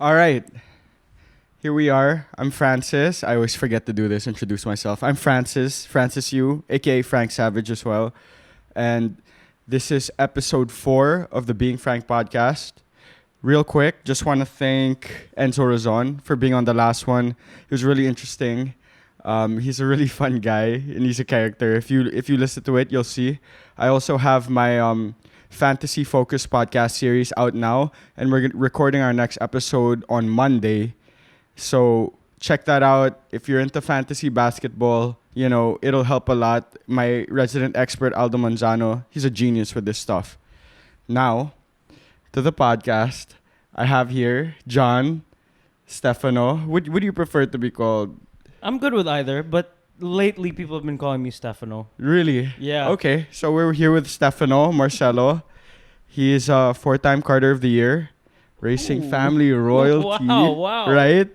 All right. Here we are. I'm Francis. I always forget to do this, introduce myself. I'm Francis Yu, aka Frank Savage as well. And this is episode 4 of the Being Frank podcast. Real quick, just want to thank Enzo Razon for being on the last one. It was really interesting. He's a really fun guy and he's a character. If you listen to it, you'll see. I also have my fantasy focused podcast series out now, and we're recording our next episode on Monday. So check that out. If you're into fantasy basketball, it'll help a lot. My resident expert, Aldo Manzano, he's a genius with this stuff. Now, to the podcast, I have here John, Stefano. Would you prefer to be called? I'm good with either, but lately people have been calling me Stefano. Really? Yeah. Okay, so we're here with Stefano Marcelo. He is a 4-time Karter of the Year, Racing Family Royalty. Wow. Right?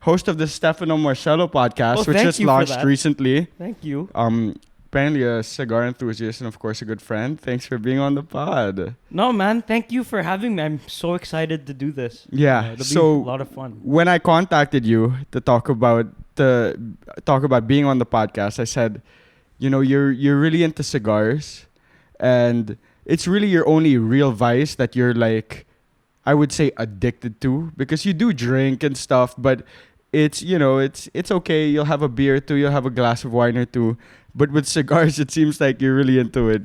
Host of the Stefano Marcelo podcast, which just launched recently. Thank you. Apparently a cigar enthusiast and of course a good friend. Thanks for being on the pod. No, man. Thank you for having me. I'm so excited to do this. Yeah. It'll So be a lot of fun. when I contacted you to talk about being on the podcast, I said, you're really into cigars, and it's really your only real vice that you're like, I would say, addicted to, because you do drink and stuff, but it's okay. You'll have a beer or two, you'll have a glass of wine or two, but with cigars, it seems like you're really into it.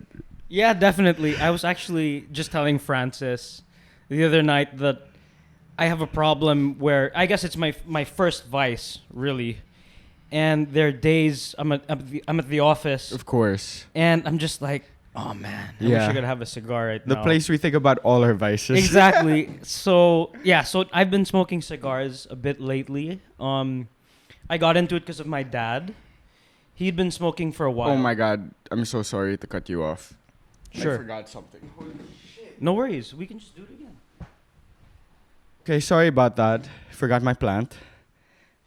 Yeah, definitely. I was actually just telling Francis the other night that I have a problem where I guess it's my first vice, really. And there are days I'm at the office. Of course. And I'm just like, oh man, I wish I could have a cigar right now. The place we think about all our vices. Exactly. So I've been smoking cigars a bit lately. I got into it because of my dad. He'd been smoking for a while. Oh my God, I'm so sorry to cut you off. Sure. I forgot something. Holy shit. No worries. We can just do it again. Okay, sorry about that. Forgot my plant.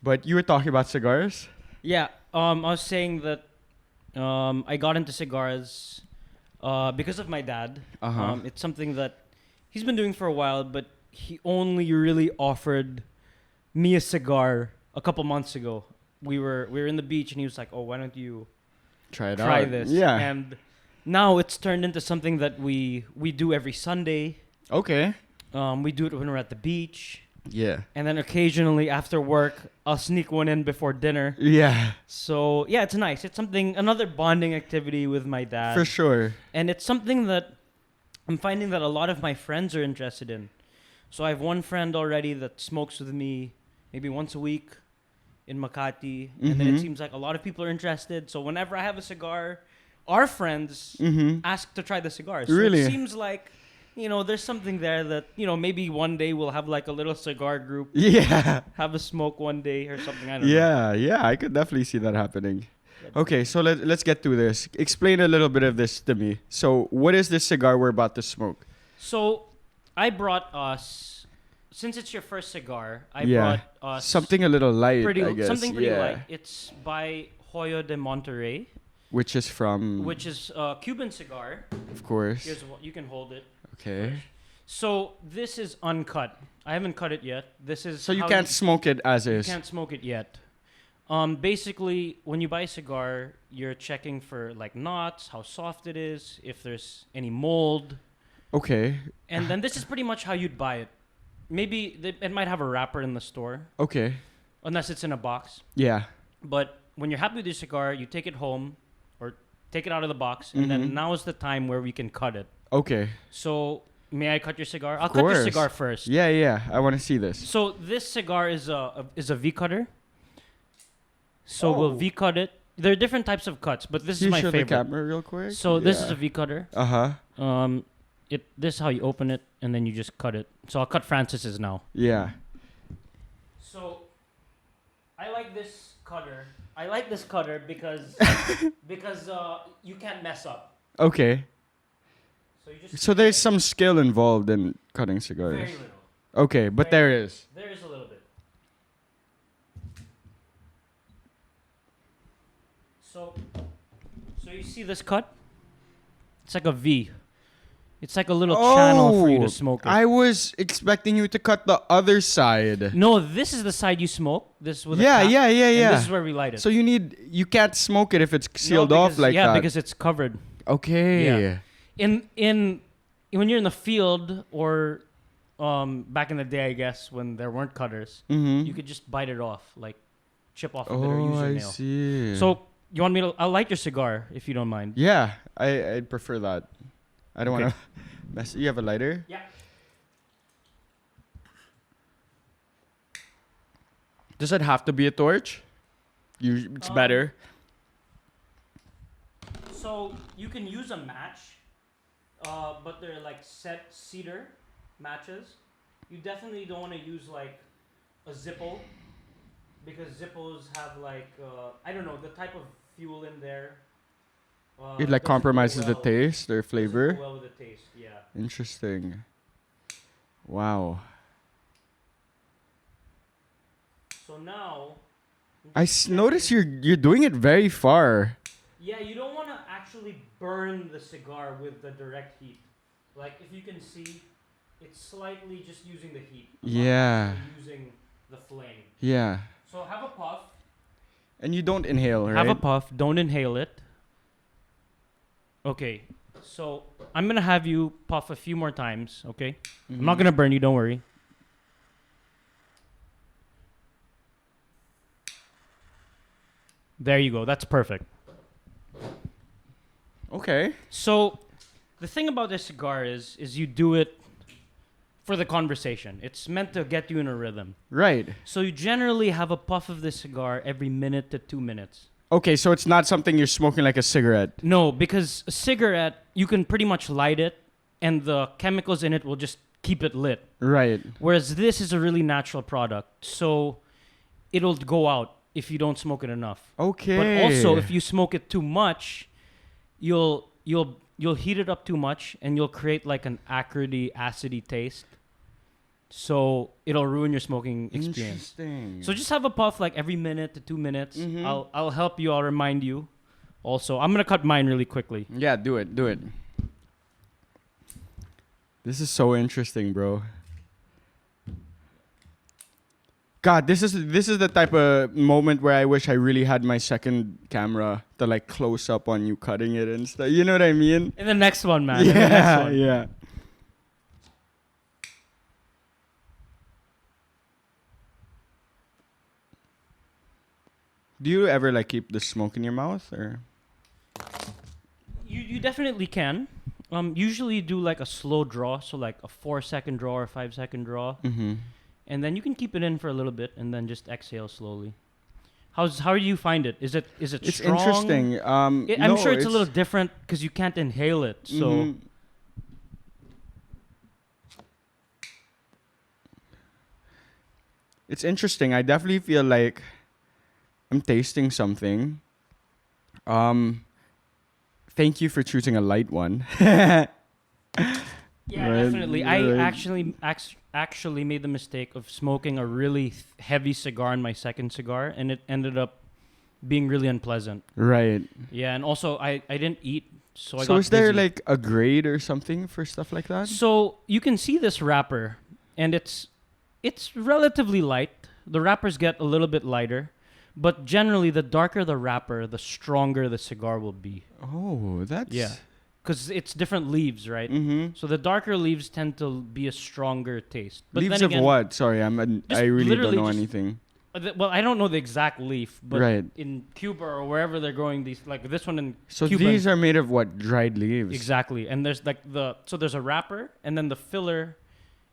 But you were talking about cigars? Yeah. I was saying that I got into cigars because of my dad. Uh-huh. It's something that he's been doing for a while, but he only really offered me a cigar a couple months ago. We were in the beach and he was like, "Oh, why don't you try this?" Yeah. And now it's turned into something that we do every Sunday. Okay. We do it when we're at the beach. Yeah. And then occasionally after work, I'll sneak one in before dinner. Yeah. So, yeah, it's nice. It's another bonding activity with my dad. For sure. And it's something that I'm finding that a lot of my friends are interested in. So I have one friend already that smokes with me maybe once a week in Makati. And then it seems like a lot of people are interested. So whenever I have a cigar, our friends ask to try the cigar. So Really? it seems like, there's something there that, maybe one day we'll have like a little cigar group. Yeah. Have a smoke one day or something. I don't know. Yeah, I could definitely see that happening. Okay, so let's get to this. Explain a little bit of this to me. So what is this cigar we're about to smoke? So I brought us, since it's your first cigar, I brought us something a little light, I guess. Something pretty light. It's by Hoyo de Monterrey. Which is from... Which is a Cuban cigar. Of course. Here's what you can hold it. Okay. So this is uncut. I haven't cut it yet. This is So you can't smoke it as is. You can't smoke it yet. Basically, when you buy a cigar, you're checking for like knots, how soft it is, if there's any mold. Okay. And then this is pretty much how you'd buy it. Maybe it might have a wrapper in the store. Okay. Unless it's in a box. Yeah. But when you're happy with your cigar, you take it home or take it out of the box, and then now is the time where we can cut it. Okay. So, may I cut your cigar? I'll cut your cigar first. Yeah. I want to see this. So, this cigar is a V cutter. So, we'll V cut it. There are different types of cuts, but this is my favorite. Show the camera real quick? So, this is a V cutter. Uh-huh. This is how you open it, and then you just cut it. So, I'll cut Francis's now. Yeah. So, I like this cutter. I like this cutter because you can't mess up. Okay. So you just So there's some skill involved in cutting cigars. very little. Okay, but there is. There is a little bit. So you see this cut? It's like a V. It's like a little channel for you to Oh, smoke it. I was expecting you to cut the other side. No, this is the side you smoke. This is with Yeah, a cap, yeah, yeah, and yeah. this is where we light it. So you can't smoke it if it's sealed No, off because- like yeah, that. because it's covered. Okay. Yeah. In when you're in the field or back in the day, I guess when there weren't cutters, Mm-hmm. you could just bite it off, like chip off a bit or use your I nail. see. So you want me to? I'll light your cigar if you don't mind. yeah, I'd prefer that. I don't Okay. want to mess. You have a lighter? Yeah. Does it have to be a torch? It's better. So you can use a match, but they're like set cedar matches. You definitely don't want to use like a Zippo because Zippos have like I don't know the type of fuel in there. It like doesn't go compromises the well- taste or doesn't flavor. go well with the taste, yeah. Interesting. Wow. So now. Notice you're doing it very far. Yeah, you don't want to actually burn the cigar with the direct heat. Like if you can see, it's slightly just using the heat. not Yeah. actually using the flame. Yeah. So have a puff. And you don't inhale, right? Have a puff. Don't inhale it. Okay. So I'm gonna have you puff a few more times. Okay. I'm not gonna burn you. Don't worry. There you go. That's perfect. Okay. So, the thing about this cigar is you do it for the conversation. It's meant to get you in a rhythm. Right. So you generally have a puff of this cigar every minute to 2 minutes. Okay, so it's not something you're smoking like a cigarette. No, because a cigarette, you can pretty much light it and the chemicals in it will just keep it lit. Right. Whereas this is a really natural product. So it'll go out if you don't smoke it enough. Okay. But also if you smoke it too much, you'll heat it up too much and you'll create like an acidy taste. So it'll ruin your smoking experience. Interesting. So just have a puff like every minute to 2 minutes. Mhm. I'll help you. I'll remind you. Also, I'm gonna cut mine really quickly. Yeah, do it. Do it. This is so interesting, bro. God, this is the type of moment where I wish I really had my second camera to like close up on you cutting it and stuff. You know what I mean? In the next one, man. In the next Yeah, one. yeah. Do you ever like keep the smoke in your mouth or? You definitely can. Usually do like a slow draw, so like a 4-second draw or a 5-second draw, Mm-hmm. and then you can keep it in for a little bit and then just exhale slowly. How do you find it? Is it It's strong? interesting. I'm No, sure it's a little different because you can't inhale it. So Mhm. It's interesting. I definitely feel like I'm tasting something. Thank you for choosing a light one. yeah, Right, definitely. I right. actually made the mistake of smoking a really heavy cigar in my second cigar, and it ended up being really unpleasant. Right. Yeah, and also I didn't eat, so I So got is there dizzy. like a grade or something for stuff like that? So you can see this wrapper, and it's relatively light. The wrappers get a little bit lighter, but generally, the darker the wrapper, the stronger the cigar will be. Oh, that's Because it's different leaves, right? Mm-hmm. So the darker leaves tend to be a stronger taste. But Leaves then of again, what? Sorry, Just I really don't literally know just- anything. Well, I don't know the exact leaf, but Right. in Cuba or wherever they're growing these, like this one in So Cuba. these are made of what? Dried leaves. Exactly, and there's like there's a wrapper, and then the filler,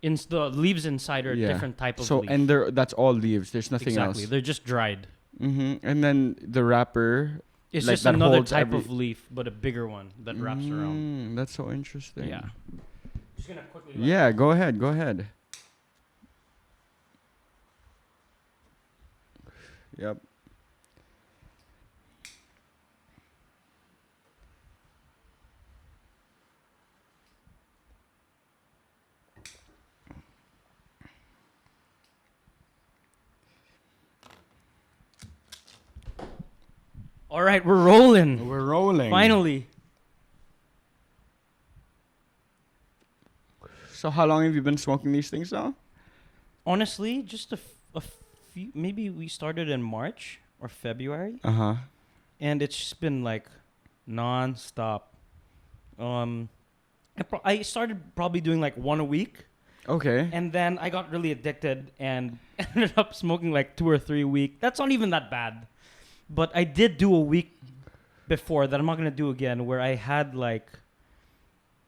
the leaves inside are a Yeah. different type of So leaf. and that's all leaves. There's nothing exactly, else. they're just dried. Mm-hmm. And then the wrapper. It's Like just that another holds type every- of leaf, but a bigger one that wraps around. That's so interesting. Yeah. Just gonna quickly. Yeah, go ahead. Go ahead. Yep. All right, we're rolling. We're rolling. Finally. So how long have you been smoking these things now? Honestly, just a few. Maybe we started in March or February, Uh-huh. and it's just been like non-stop. I started probably doing like one a week, Okay. and then I got really addicted and ended up smoking like 2 or 3 a week. That's not even that bad, but I did do a week before that I'm not gonna do again, where I had like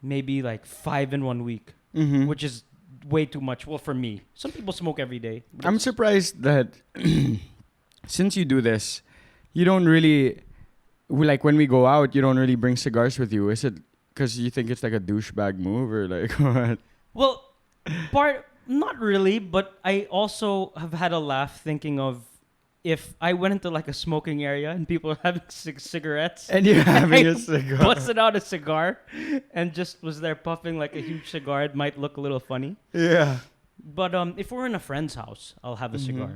maybe like 5 in 1 week, Mm-hmm. which is way too much. Well, for me, some people smoke every day. But I'm it's- surprised that since you do this, you don't really like when we go out. You don't really bring cigars with you. Is it because you think it's like a douchebag move or like what? Well, not really, but I also have had a laugh thinking of if I went into like a smoking area and people are having cigarettes, And you're having I a cigar. busted out a cigar and just was there puffing like a huge cigar, it might look a little funny. Yeah. But if we're in a friend's house, I'll have a Mhm. cigar.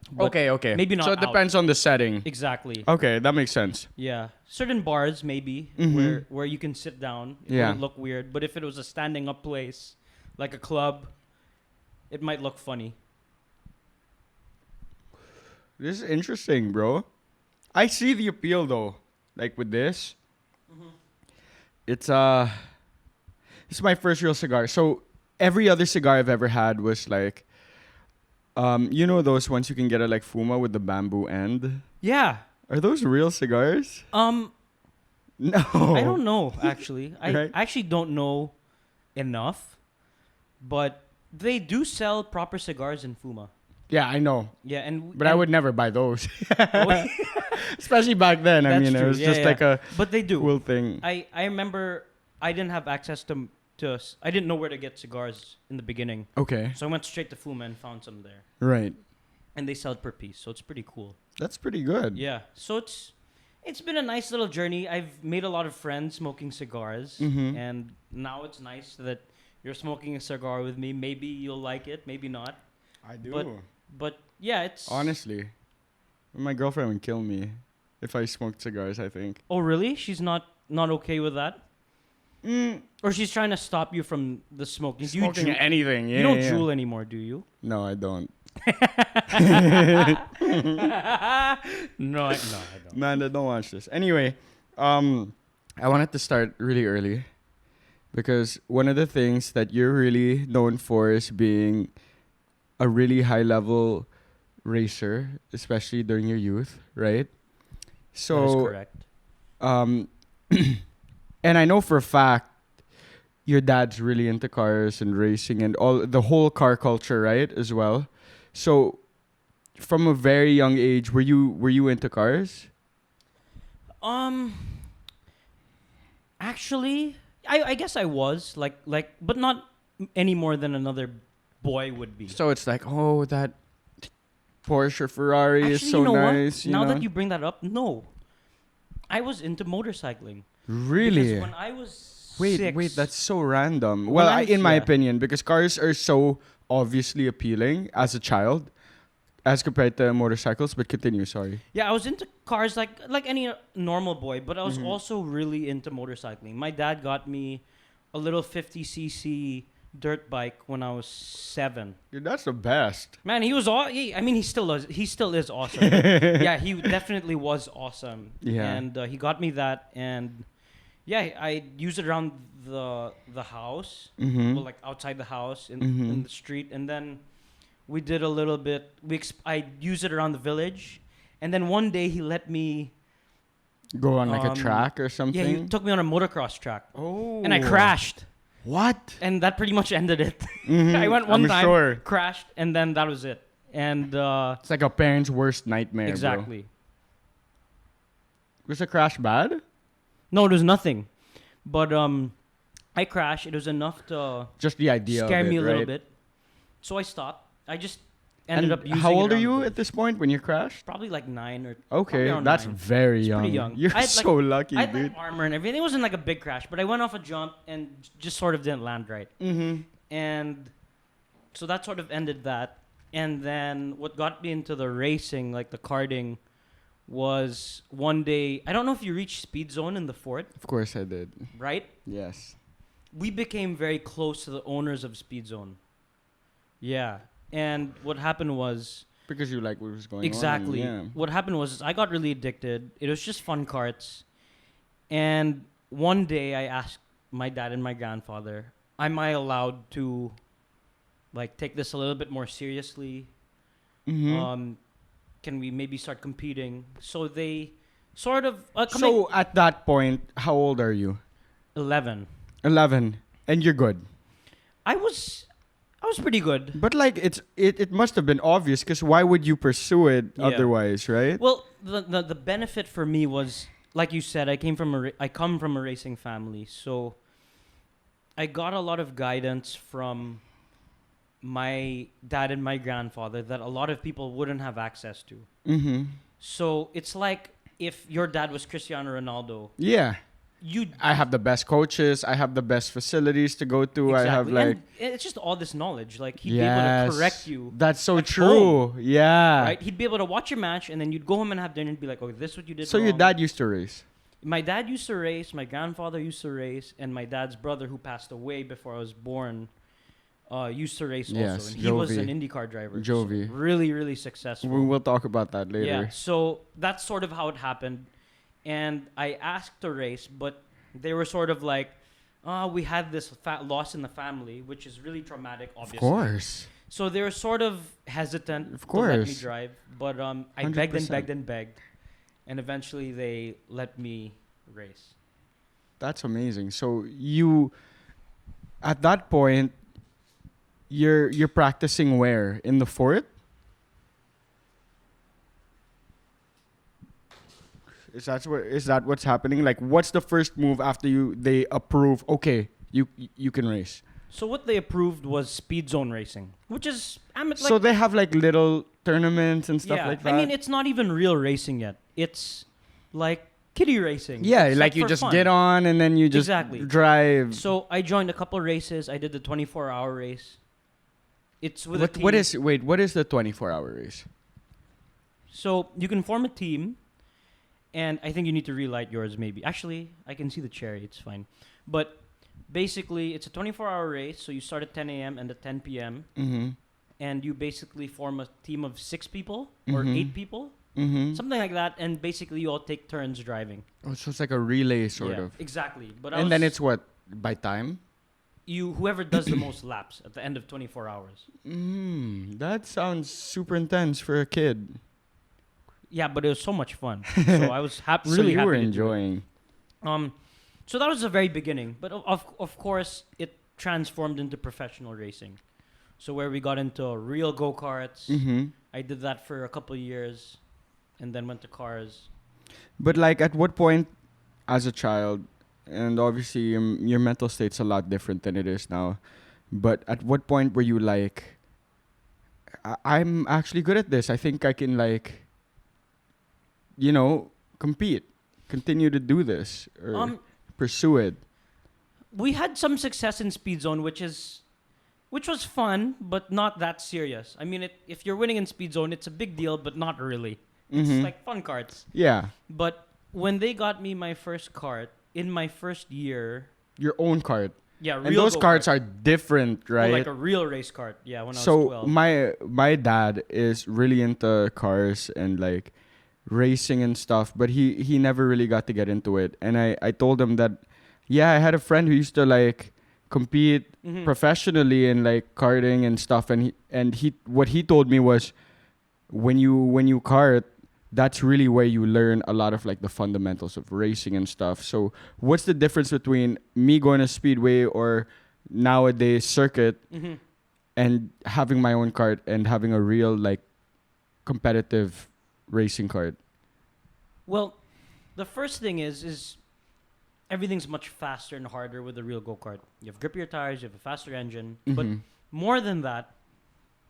But Okay. maybe not So it out. depends on the setting. Exactly. Okay, that makes sense. Yeah. Certain bars maybe Mhm. where you can sit down. It Yeah. wouldn't look weird. But if it was a standing up place, like a club, it might look funny. This is interesting, bro. I see the appeal though. Like with this, it's this is my first real cigar. So every other cigar I've ever had was like, you know those ones you can get at like Fuma with the bamboo end. Yeah. Are those real cigars? No. I don't know actually. I Right. actually don't know enough, but they do sell proper cigars in Fuma. Yeah, I know, Yeah, and but I would never buy those, Oh, especially back then. I That's mean, it true. was Yeah, just yeah. like a but they do. cool thing. I remember I didn't have access to I didn't know where to get cigars in the beginning, Okay, so I went straight to Fuma and found some there, right. and they sell it per piece, so it's pretty cool. That's pretty good. Yeah, so it's been a nice little journey. I've made a lot of friends smoking cigars, Mhm. and now it's nice that you're smoking a cigar with me. Maybe you'll like it, maybe not. I do. But yeah, it's Honestly, my girlfriend would kill me if I smoked cigars, I think. Oh, really? She's not okay with that, or she's trying to stop you from the smoking. Do you Smoking drool? anything, yeah. You don't yeah. drool anymore, do you? No, I don't. No, I don't. Man, don't watch this. Anyway, I wanted to start really early because one of the things that you're really known for is being a really high level racer, especially during your youth, right? That is So, correct. and I know for a fact your dad's really into cars and racing and all the whole car culture, right? As well. So, from a very young age, were you into cars? Actually, I guess I was like, but not any more than another boy would be. So it's like, oh, that Porsche or Ferrari Actually, is so you know nice. what? Now know? that you bring that up, no, I was into motorcycling. Really? Because when I was Wait, 6, that's so random. When Well, I was- in my yeah. opinion, because cars are so obviously appealing as a child, as compared to motorcycles. But continue, sorry. Yeah, I was into cars like any normal boy, but I was Mhm. also really into motorcycling. My dad got me a little 50cc dirt bike when I was 7. Dude, that's the best. Man, he was all. I mean, he still is awesome. Yeah, he definitely was awesome. Yeah. And he got me that, and yeah, I used it around the house, Mm-hmm. well, like outside the house in Mhm. the street, and then we did a little bit. I used it around the village, and then one day he let me. Go on like a Um, track or something. Yeah, he took me on a motocross track, oh. and I crashed, What? and that pretty much ended it. Mhm. I went one I'm time, sure. crashed, and then that was it. And It's like a parent's worst nightmare. Bro. exactly. Was the crash bad? No, it was nothing. But I crashed. It was enough to Just the idea. scare of it, me a little right? bit. So I stopped. I just ended And up using how it old are around you the- at this point when you crashed? Probably like 9 or Okay, around that's 9. very It's young. pretty young. You're I had, so lucky, I had dude. like armor and everything. It wasn't like a big crash, but I went off a jump and just sort of didn't land right. Mm-hmm. And so that sort of ended that. And then what got me into the racing, like the karting, was one day. I don't know if you reached speed zone in the fort, Of course I did. right? Yes. we became very close to the owners of Speed Zone. Yeah. And what happened was... Because you like what was going Exactly. on. Yeah. What happened was I got really addicted. It was just fun karts. And one day I asked my dad and my grandfather, am I allowed to like take this a little bit more seriously? Mm-hmm. Can we maybe start competing? So they sort of... So at that point, how old are you? 11. 11. And you're good. I was pretty good. But like it must have been obvious because why would you pursue it Yeah. otherwise, right? Well, the benefit for me was, like you said, I come from a racing family, so I got a lot of guidance from my dad and my grandfather that a lot of people wouldn't have access to. Mm-hmm. So it's like if your dad was Cristiano Ronaldo, Yeah. you I have the best coaches. I have the best facilities to go to. I have like... and it's just all this knowledge. Like he'd be able to correct you. That's so at true. home, Yeah. right? He'd be able to watch your match, and then you'd go home and have dinner and be like, "Oh, this is what you did." So your wrong." dad used to race. My dad used to race. My grandfather used to race, and my dad's brother, who passed away before I was born, used to race also. Yes, And he was Jovi. an IndyCar driver. Jovi. So really, really successful. We'll talk about that later. Yeah. So that's sort of how it happened, and I asked to race, but they were sort of like, we had this loss in the family, which is really traumatic, obviously. Of course. So they were sort of hesitant Of to let me course. drive. But I begged and 100%. begged and begged. And eventually they let me race. That's amazing. So you, at that point, you're practicing where? In the fort? Is that what's happening? Like, what's the first move after they approve? Okay, you can race. So what they approved was speed zone racing, which is So they have like little tournaments and stuff yeah, like that. I mean, it's not even real racing yet. It's like kiddie racing. Yeah, It's like you for just fun. get on and then you just Exactly. drive. So I joined a couple races. I did the 24-hour race. It's with a team. What is the 24-hour race? So you can form a team, and I think you need to relight yours maybe. Actually, I can see the cherry. It's fine. But basically, it's a 24-hour race. So you start at 10 a.m. and at 10 p.m. Mm-hmm. And you basically form a team of 6 people or Mhm. 8 people. Mm-hmm. Something like that. And basically, you all take turns driving. Oh, so it's like a relay sort Yeah, of. Exactly. But And then it's what? By time? whoever does the most laps at the end of 24 hours. That sounds super intense for a kid. Yeah, but it was so much fun. So I was really So you happy were to do it. enjoying. So that was the very beginning, but of course it transformed into professional racing. So where we got into real go-karts. Mm-hmm. I did that for a couple of years, and then went to cars. But like, at what point, as a child, and obviously your mental state's a lot different than it is now, but at what point were you like, I'm actually good at this. I think I can like, compete, continue to do this, or pursue it. We had some success in Speed Zone, which was fun, but not that serious. I mean, if you're winning in Speed Zone, it's a big deal, but not really. It's Mhm. like fun karts. Yeah, But when they got me my first kart in my first year, your own cart. yeah, And real those go-kart. carts are different, Well, right? like a real race kart. Yeah, when I was So 12. my dad is really into cars and like racing and stuff, but he never really got to get into it. And I told him that, yeah, I had a friend who used to like compete Mhm. professionally in like karting and stuff, and he what he told me was, when you kart, that's really where you learn a lot of like the fundamentals of racing and stuff. So what's the difference between me going to speedway or nowadays circuit Mhm. and having my own kart and having a real like competitive racing kart? Well, the first thing is everything's much faster and harder with a real go-kart. You have grippier tires, you have a faster engine, but Mhm. more than that,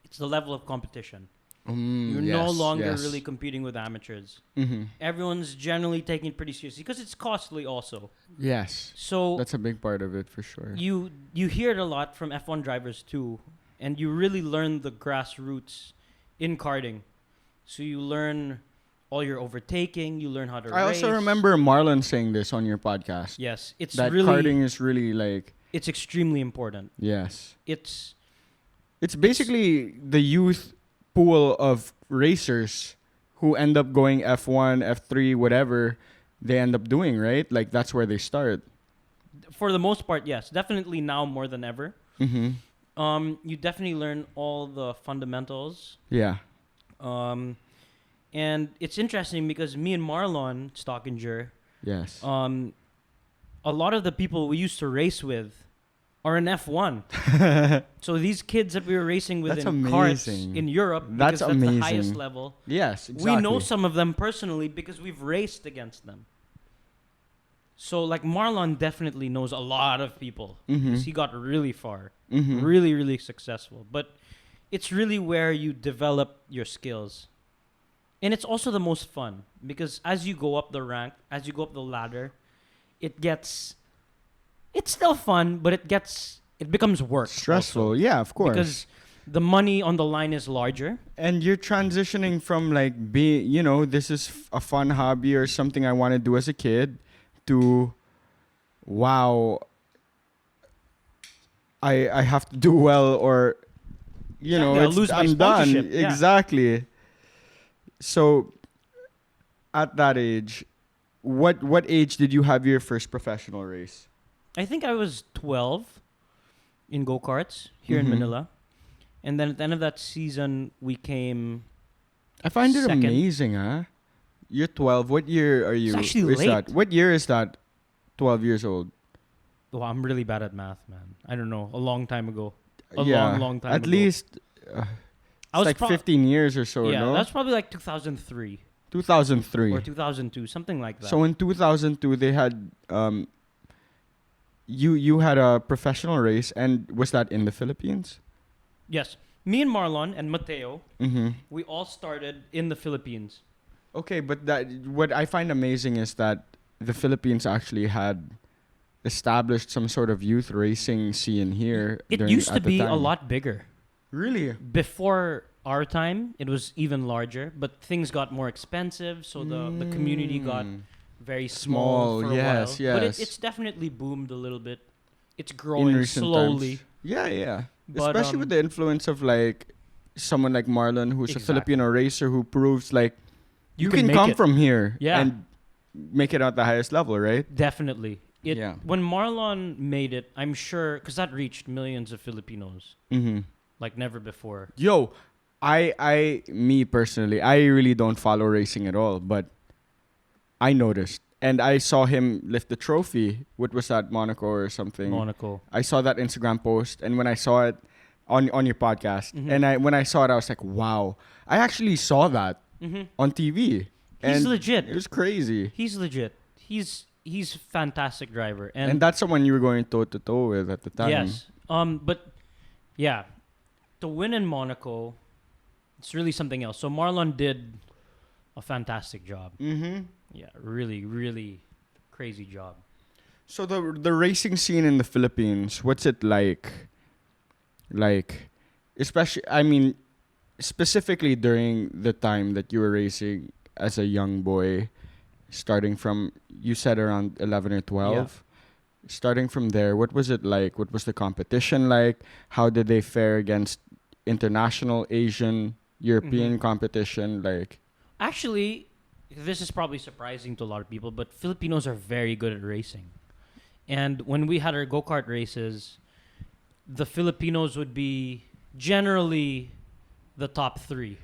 it's the level of competition. You're no longer really competing with amateurs. Mm-hmm. Everyone's generally taking it pretty seriously because it's costly also. Yes, So that's a big part of it for sure. you hear it a lot from F1 drivers too, and you really learn the grassroots in karting. So you learn all your overtaking, you learn how to I race. also remember Marlon saying this on your podcast. Yes, it's That really karting is really like it's extremely important. Yes. It's It's basically the youth pool of racers who end up going F1, F3, whatever they end up doing, right? Like that's where they start. for the most part, yes, definitely now more than ever. Mm-hmm. You definitely learn all the fundamentals. Yeah. And it's interesting because me and Marlon Stockinger, Yes. a lot of the people we used to race with are in F1. So these kids that we were racing with That's in karts amazing. in Europe, That's because that's the highest amazing. level. Yes, exactly. We know some of them personally because we've raced against them. So like Marlon definitely knows a lot of people because he got really far, really, really successful. But it's really where you develop your skills. And it's also the most fun because as you go up the rank, as you go up the ladder, it's still fun, but it becomes work. Stressful. also. Yeah, of course. Because the money on the line is larger. And you're transitioning from like this is a fun hobby or something I want to do as a kid to wow, I have to do well or Exactly, I'll lose my I'm done. sponsorship. Yeah. Exactly. So at that age, what age did you have your first professional race? I think I was 12 in go-karts here in Mhm. Manila. And then at the end of that season, we came... I find it Second. amazing, huh? You're 12. What year are you? actually is late. that? What year is that? 12 years old. Oh, I'm really bad at math, man. I don't know. A long time ago. Yeah, long time At ago. least I it's was like 15 years or so, yeah, no? that's probably like 2003 2003. or 2002, something like that. So in 2002, they had you had a professional race, and was that in the Philippines? Yes. Me and Marlon and Mateo, Mm-hmm. we all started in the Philippines. Okay, but what I find amazing is that the Philippines actually had established some sort of youth racing scene here. It used to be a lot bigger. Really? Before our time, it was even larger, but things got more expensive, so the community got very small for a while. yes, But yes. it's definitely boomed a little bit. It's In growing recent slowly. times. Yeah. But, Especially with the influence of like someone like Marlon, who's a Exactly. Filipino racer who proves like you can make come it. from here Yeah. and make it at the highest level, right? Definitely. Yeah. When Marlon made it, I'm sure, because that reached millions of Filipinos Mm-hmm. like never before. Yo, me personally, I really don't follow racing at all, but I noticed. And I saw him lift the trophy. What was that, Monaco or something? Monaco. I saw that Instagram post, and when I saw it on your podcast, Mhm. and when I saw it, I was like, wow. I actually saw that Mm-hmm. on TV. He's And legit. It was crazy. He's legit. He's fantastic driver. And, And that's someone you were going toe to toe with at the time. yes. But yeah, to win in Monaco, it's really something else. So Marlon did a fantastic job. Mm-hmm. Yeah, really, really crazy job. So the racing scene in the Philippines, what's it like? Like, especially, I mean, specifically during the time that you were racing as a young boy, starting from, you said around 11 or 12. Starting from there, what was it like? What was the competition like? How did they fare against international, Asian, European competition? Like, Actually, this is probably surprising to a lot of people, but Filipinos are very good at racing. And when we had our go-kart races, the Filipinos would be generally the top 3.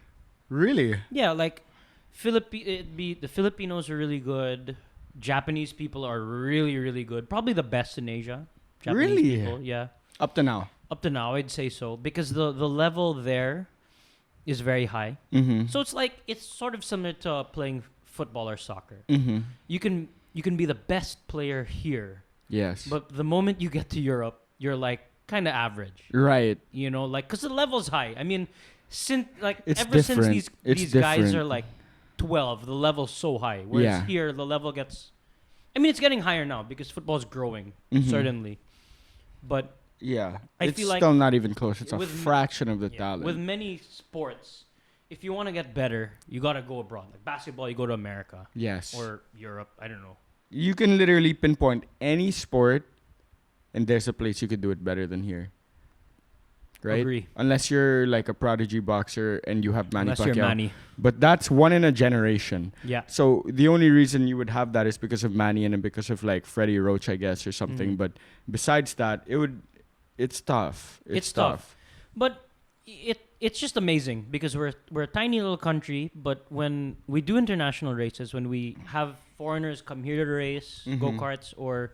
really? Yeah, like the Filipinos are really good. Japanese people are really, really good. Probably the best in Asia. Japanese Really? people, yeah. Up to now. Up to now, I'd say so. Because the level there is very high. Mm-hmm. So it's sort of similar to playing football or soccer. Mm-hmm. You can be the best player here, Yes. but the moment you get to Europe, you're like kind of average. Right. You know, like because the level's high. I mean, since It's ever since different. these It's guys different. are like 12, the level's so high. Whereas Yeah. here, the level gets. I mean, it's getting higher now because football's growing, Mhm. certainly. But Yeah. I It's feel like still not even close. It's a with fraction of the yeah, talent. with many sports, if you want to get better, you gotta go abroad. Like basketball, you go to America Yes. or Europe. I don't know. You can literally pinpoint any sport and there's a place you could do it better than here. Right? Agree. Unless you're like a prodigy boxer and you have Manny Unless Pacquiao. you're Manny. But that's one in a generation. Yeah. So the only reason you would have that is because of Manny and because of like Freddie Roach, I guess, or something. Mhm. But besides that, it's tough. It's tough. But it's just amazing because we're a tiny little country, but when we do international races, when we have foreigners come here to race Mhm. go-karts, or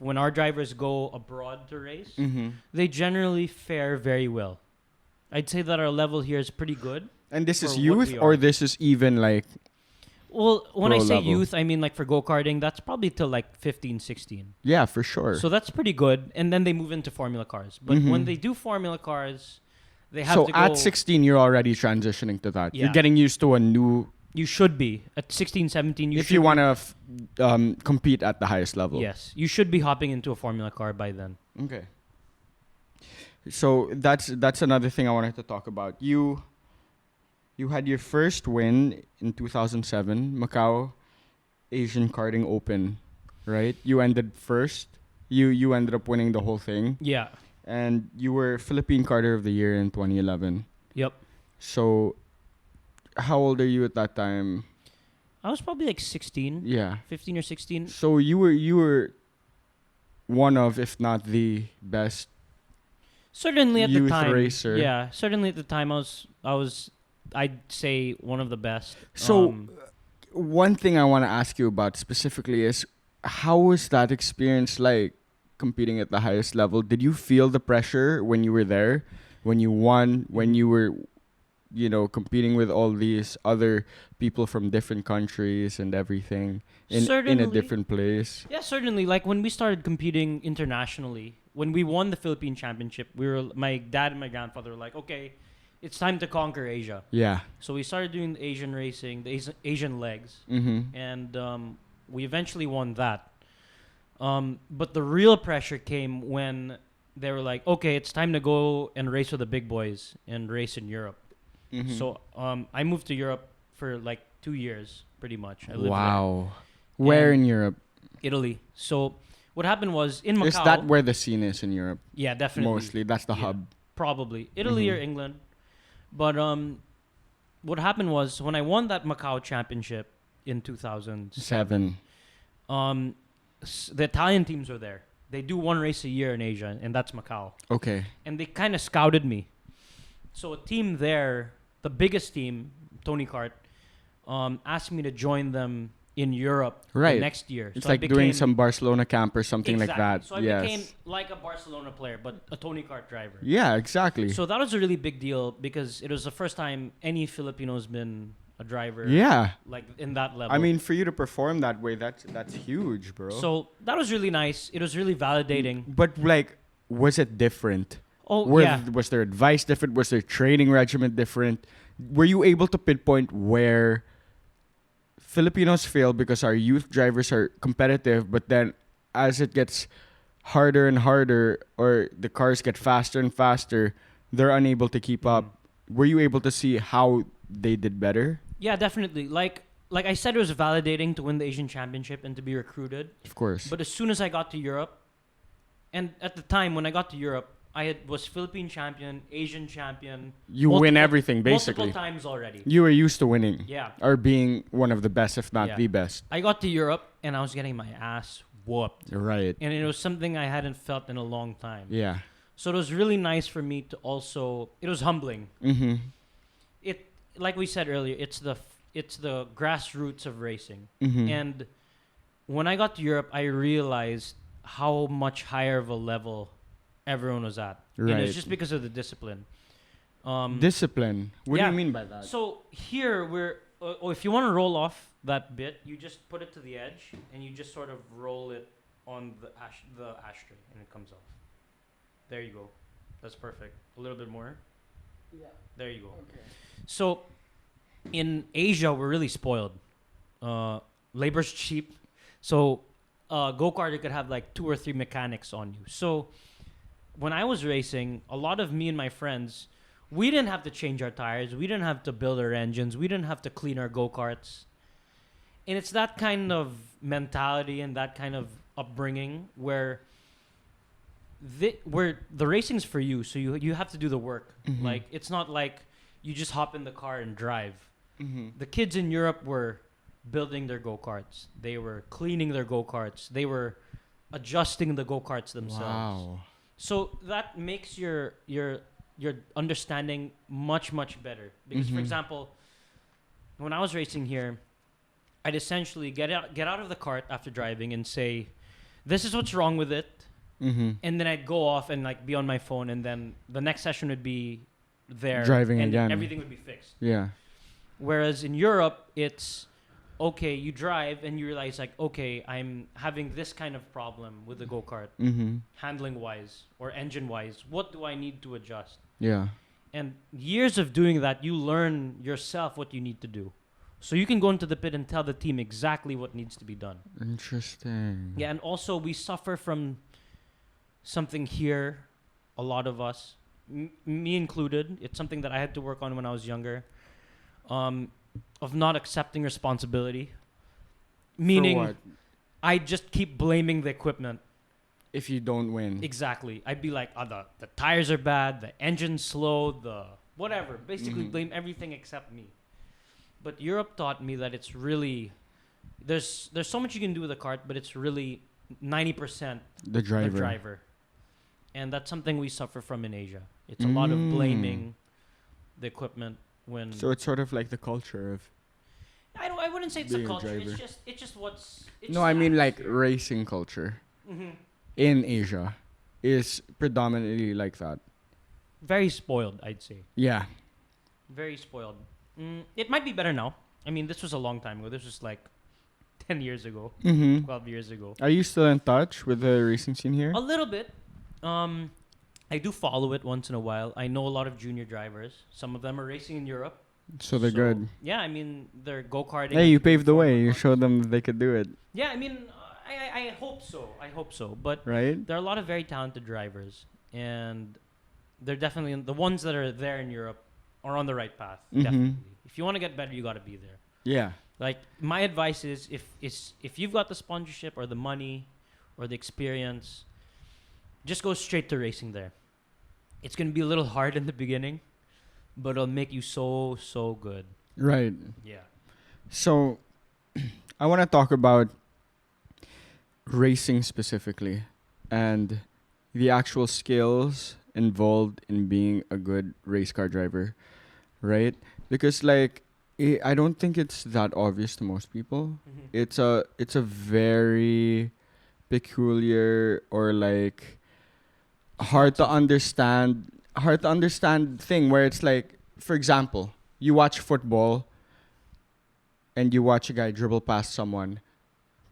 when our drivers go abroad to race, Mm-hmm. they generally fare very well. I'd say that our level here is pretty good. And this is For what youth, we or are. this is even like Well, when Pro I say level. youth, I mean like for go-karting, that's probably till like 15, 16. yeah, for sure. So that's pretty good. And then they move into Formula cars. But Mhm. when they do Formula cars, they have So to go... at 16, you're already transitioning to that. Yeah. You're getting used to a new. You should be. At 16, 17, If should you be- want to compete at the highest level. Yes. You should be hopping into a Formula car by then. Okay. So that's another thing I wanted to talk about. You had your first win in 2007, Macau Asian Karting Open, right? You ended first. You ended up winning the whole thing, Yeah. and you were Philippine Karter of the Year in 2011. Yep. So, how old are you at that time? I was probably like 16, Yeah. 15 or 16. So you were one of, if not the best. Certainly at the Youth time. racer. Yeah. Certainly at the time, I was I'd say one of the best. So, one thing I want to ask you about specifically is, how was that experience like competing at the highest level? Did you feel the pressure when you were there, when you won, when you were, competing with all these other people from different countries and everything in a Certainly. different place? Yeah, certainly. Like when we started competing internationally, when we won the Philippine Championship, my dad and my grandfather were like, okay, it's time to conquer Asia. Yeah. So we started doing the Asian racing, the Asian legs, Mm-hmm. and we eventually won that. But the real pressure came when they were like, okay, it's time to go and race with the big boys and race in Europe. Mm-hmm. So I moved to Europe for like 2 years, pretty much. I lived Wow. Where And- in Europe? there, Italy. So what happened was in Macau. Is that where the scene is in Europe? Yeah, definitely. Mostly. That's the Yeah. hub. Probably Italy or Mhm. England. But what happened was when I won that Macau championship in 2007, 7. the Italian teams were there. They do one race a year in Asia, and that's Macau. Okay. And they kind of scouted me. So a team there, the biggest team, Tony Kart, asked me to join them in Europe the Right. next year. It's So I like doing became- some Barcelona camp or something like Exactly. that. So I yes. became like a Barcelona player, but a Tony Kart driver. Yeah, exactly. So that was a really big deal because it was the first time any Filipino's been a driver. yeah. Like in that level. I mean, for you to perform that way, that's huge, bro. so that was really nice. It was really validating. But like, was it different? Oh Yeah. yeah, Was their advice different? Was their training regimen different? Were you able to pinpoint where Filipinos fail because our youth drivers are competitive, but then as it gets harder and harder, or the cars get faster and faster, they're unable to keep up? Were you able to see how they did better? yeah, definitely. Like I said, it was validating to win the Asian Championship and to be recruited. Of course. But as soon as I got to Europe, and at the time when I got to Europe, was Philippine champion, Asian champion. You win multiple- everything, basically. Multiple times already. You were used to winning. Yeah. Or being one of the best, if not Yeah. the best. I got to Europe and I was getting my ass whooped. Right. And it was something I hadn't felt in a long time. Yeah. So it was really nice for me to also, it was humbling. Mm-hmm. It, like we said earlier, it's the grassroots of racing. Mm-hmm. And when I got to Europe, I realized how much higher of a level everyone was at. And Right. it's just because of the discipline. Discipline. What do yeah. you mean by that? So here if you want to roll off that bit, you just put it to the edge and you just sort of roll it on the ashtray and it comes off. There you go. That's perfect. A little bit more. Yeah. There you go. Okay. So in Asia, we're really spoiled. Labor's cheap. So go-kart, could have like 2 or 3 mechanics on you. So when I was racing, a lot of me and my friends, we didn't have to change our tires. We didn't have to build our engines. We didn't have to clean our go-karts. And it's that kind of mentality and that kind of upbringing where where the racing's for you, so you have to do the work. Mhm. Like it's not like you just hop in the car and drive. Mm-hmm. The kids in Europe were building their go-karts. They were cleaning their go-karts. They were adjusting the go-karts themselves. Wow. So that makes your understanding much better. Because for Mhm. example, when I was racing here, I'd essentially get out of the cart after driving and say, "This is what's wrong with it." Mm-hmm. And then I'd go off and like be on my phone, and then the next session would be there Driving and again. everything would be fixed. Yeah. Whereas in Europe, it's okay, you drive and you realize like, okay, I'm having this kind of problem with the go-kart, Mm-hmm. handling wise or engine wise. What do I need to adjust? Yeah. And years of doing that, you learn yourself what you need to do. So you can go into the pit and tell the team exactly what needs to be done. Interesting. Yeah, and also we suffer from something here, a lot of us, me included. It's something that I had to work on when I was younger, of not accepting responsibility. Meaning, For what? I just keep blaming the equipment. If you don't win. Exactly. I'd be like, oh, the tires are bad, the engine's slow, the whatever. Basically, Mhm. blame everything except me. But Europe taught me that it's really there's so much you can do with a kart, but it's really 90% The driver. the driver. And that's something we suffer from in Asia. It's a lot of Mm. blaming the equipment when So it's sort of like the culture of. I wouldn't say it's being a a culture. driver. It's just what's it's No, just I mean like atmosphere. racing culture Mhm. in Asia is predominantly like that. Very spoiled, I'd say. Yeah. Very spoiled. It might be better now. I mean, this was a long time ago. This was like 10 years ago, Mm-hmm. 12 years ago. Are you still in touch with the racing scene here? A little bit. I do follow it once in a while. I know a lot of junior drivers. Some of them are racing in Europe. So they're good. Yeah, I mean, they're go-karting. Hey, you and doing paved the way. Formula You One. showed them that they could do it, Yeah, I mean, I hope so. I hope so. But right? there are a lot of very talented drivers, and they're definitely the ones that are there in Europe are on the right path. Mhm. Definitely. If you want to get better, you got to be there. Yeah. Like my advice is, if you've got the sponsorship or the money or the experience, just go straight to racing there. It's gonna be a little hard in the beginning, but it'll make you so good. Right. Yeah. So, I want to talk about racing specifically and the actual skills involved in being a good race car driver, right? Because like I don't think it's that obvious to most people. It's a very peculiar or like hard to understand thing where it's like, for example, you watch football and you watch a guy dribble past someone,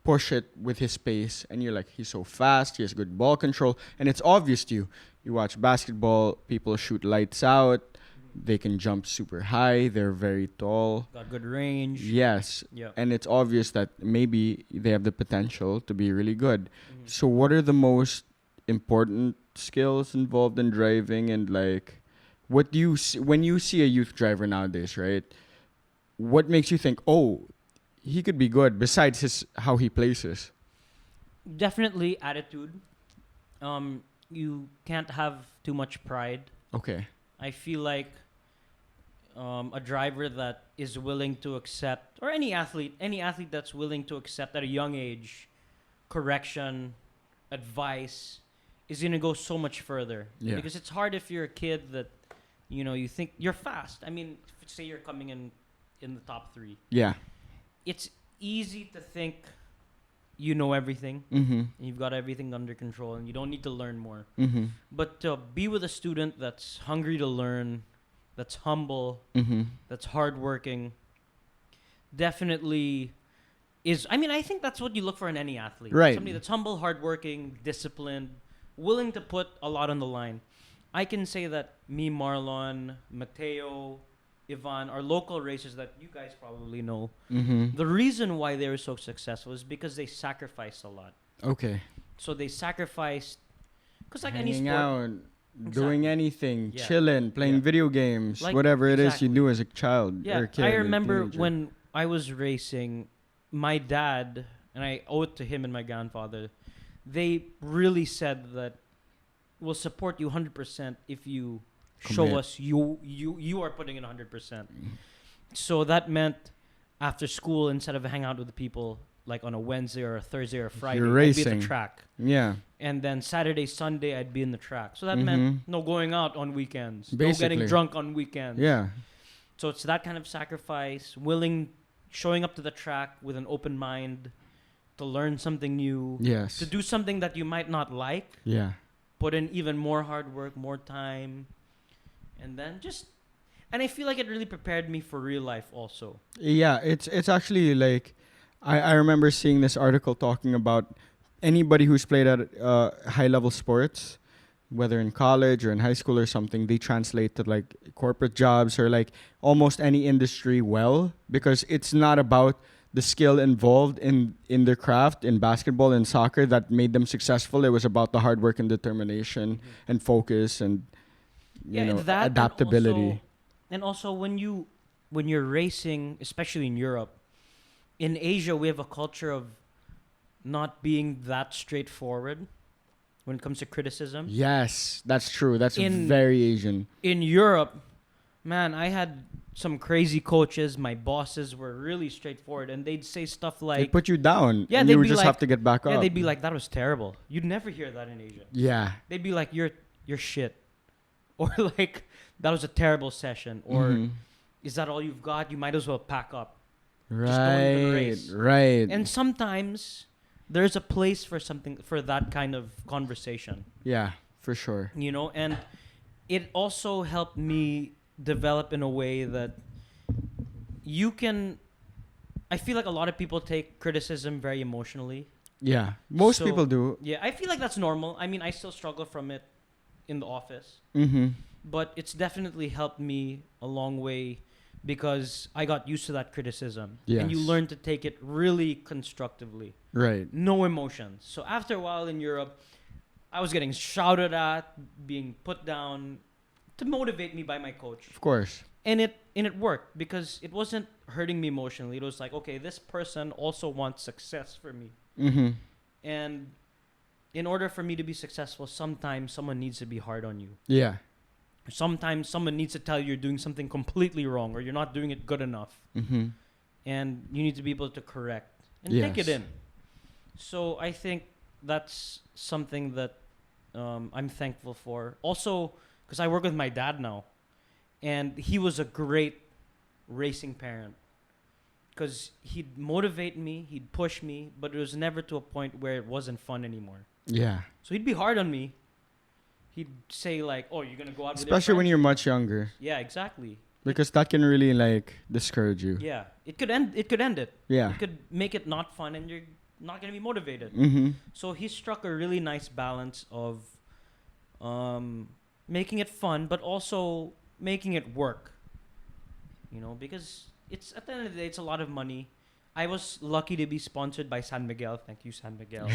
push it with his pace, and you're like, he's so fast, he has good ball control, and it's obvious to you. You watch basketball, people shoot lights out, they can jump super high, they're very tall. Got good range. Yes, Yeah. and it's obvious that maybe they have the potential to be really good. Mhm. So what are the most important skills involved in driving, and like what do you see when you see a youth driver nowadays, right? What makes you think, "Oh, he could be good," besides his how he places? Definitely attitude. You can't have too much pride. Okay. I feel like a driver that is willing to accept, or any athlete that's willing to accept at a young age, correction, advice, is gonna go so much further. Yeah. Because it's hard if you're a kid that, you think you're fast. I mean, say you're coming in the top 3. Yeah. It's easy to think you know everything Mm-hmm. and you've got everything under control and you don't need to learn more. Mm-hmm. But to be with a student that's hungry to learn, that's humble, Mm-hmm. that's hardworking, definitely is. I mean, I think that's what you look for in any athlete. Right. Somebody that's humble, hardworking, disciplined, willing to put a lot on the line. I can say that me, Marlon, Mateo, Ivan are local racers that you guys probably know. Mm-hmm. The reason why they were so successful is because they sacrificed a lot. Okay. So they sacrificed, because like Hanging any sport, out, doing Exactly. anything, Yeah. chilling, playing Yeah. video games, Like, whatever it is you exactly. do as a child yeah, or a kid. I or remember teenager. when I was racing, my dad, and I owe it to him and my grandfather, they really said that will support you 100% if you Commit. show us you are putting in 100%. So that meant after school, instead of hang out with the people like on a Wednesday or a Thursday or a Friday, You're I'd be at racing. the track. Yeah. And then Saturday, Sunday, I'd be in the track. So that meant no going out on weekends. No Basically. getting drunk on weekends. Yeah. So it's that kind of sacrifice, showing up to the track with an open mind to learn something new, Yes. to do something that you might not like, Yeah. put in even more hard work, more time, and then and I feel like it really prepared me for real life also. Yeah, it's actually like I remember seeing this article talking about anybody who's played at high level sports, whether in college or in high school or something, they translate to like corporate jobs or like almost any industry well, because it's not about the skill involved in their craft in basketball and soccer that made them successful. It was about the hard work and determination and focus and That adaptability. and also when you're racing, especially in Europe, in Asia we have a culture of not being that straightforward when it comes to criticism. Yes, that's true. That's In- very Asian. In Europe, man, I had some crazy coaches. My bosses were really straightforward, and they'd say stuff They like, put you down. Yeah, and they'd you would be just like- have to get back up. "Yeah," they'd be like, "That was terrible." You'd never hear that in Asia. Yeah. They'd be like, "You're shit," or like, "That was a terrible session," or Mhm. "Is that all you've got? You might as well pack up." don't even Right, race. right. And sometimes there's a place for that kind of conversation, Yeah, for sure. and it also helped me develop in a way that I feel like a lot of people take criticism very emotionally. Yeah, most So- people do. Yeah, I feel like that's normal. I mean, I still struggle from it in the office, Mm-hmm. but it's definitely helped me a long way because I got used to that criticism. And you Yes. learn to take it really constructively. Right. No emotions. So after a while in Europe, I was getting shouted at, being put down to motivate me by my coach. Of course. And it worked because it wasn't hurting me emotionally. It was like, okay, this person also wants success for me. Mm-hmm. And in order for me to be successful, sometimes someone needs to be hard on you. Yeah. Sometimes someone needs to tell you you're doing something completely wrong or you're not doing it good enough. Mm-hmm. And you need to be able to correct and take it Yes. in. So I think that's something that I'm thankful for. Also, because I work with my dad now, and he was a great racing parent. Because he'd motivate me, he'd push me, but it was never to a point where it wasn't fun anymore. Yeah. So he'd be hard on me. He'd say like, "Oh, you're gonna go out with Especially your when friends?" you're much younger, Yeah, exactly. because that can really like discourage you. Yeah, it could end it. Yeah. It could make it not fun, and you're not gonna be motivated. Mm-hmm. So he struck a really nice balance of making it fun, but also making it work. Because it's at the end of the day, it's a lot of money. I was lucky to be sponsored by San Miguel. Thank you, San Miguel.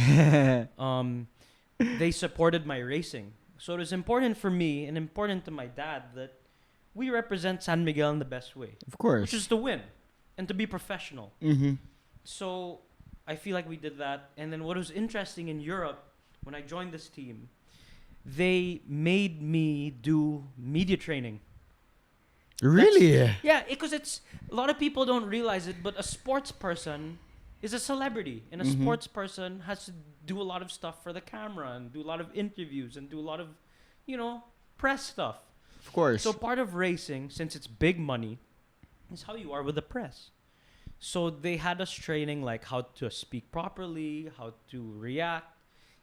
They supported my racing. So it was important for me and important to my dad that we represent San Miguel in the best way, Of course. which is to win and to be professional. Mm-hmm. So I feel like we did that. And then what was interesting in Europe, when I joined this team, they made me do media training. Really? Yeah, because it's a lot of people don't realize it, but a sports person is a celebrity, and a Mhm. sports person has to do a lot of stuff for the camera and do a lot of interviews and do a lot of, press stuff. Of course. So part of racing, since it's big money, is how you are with the press. So they had us training like how to speak properly, how to react.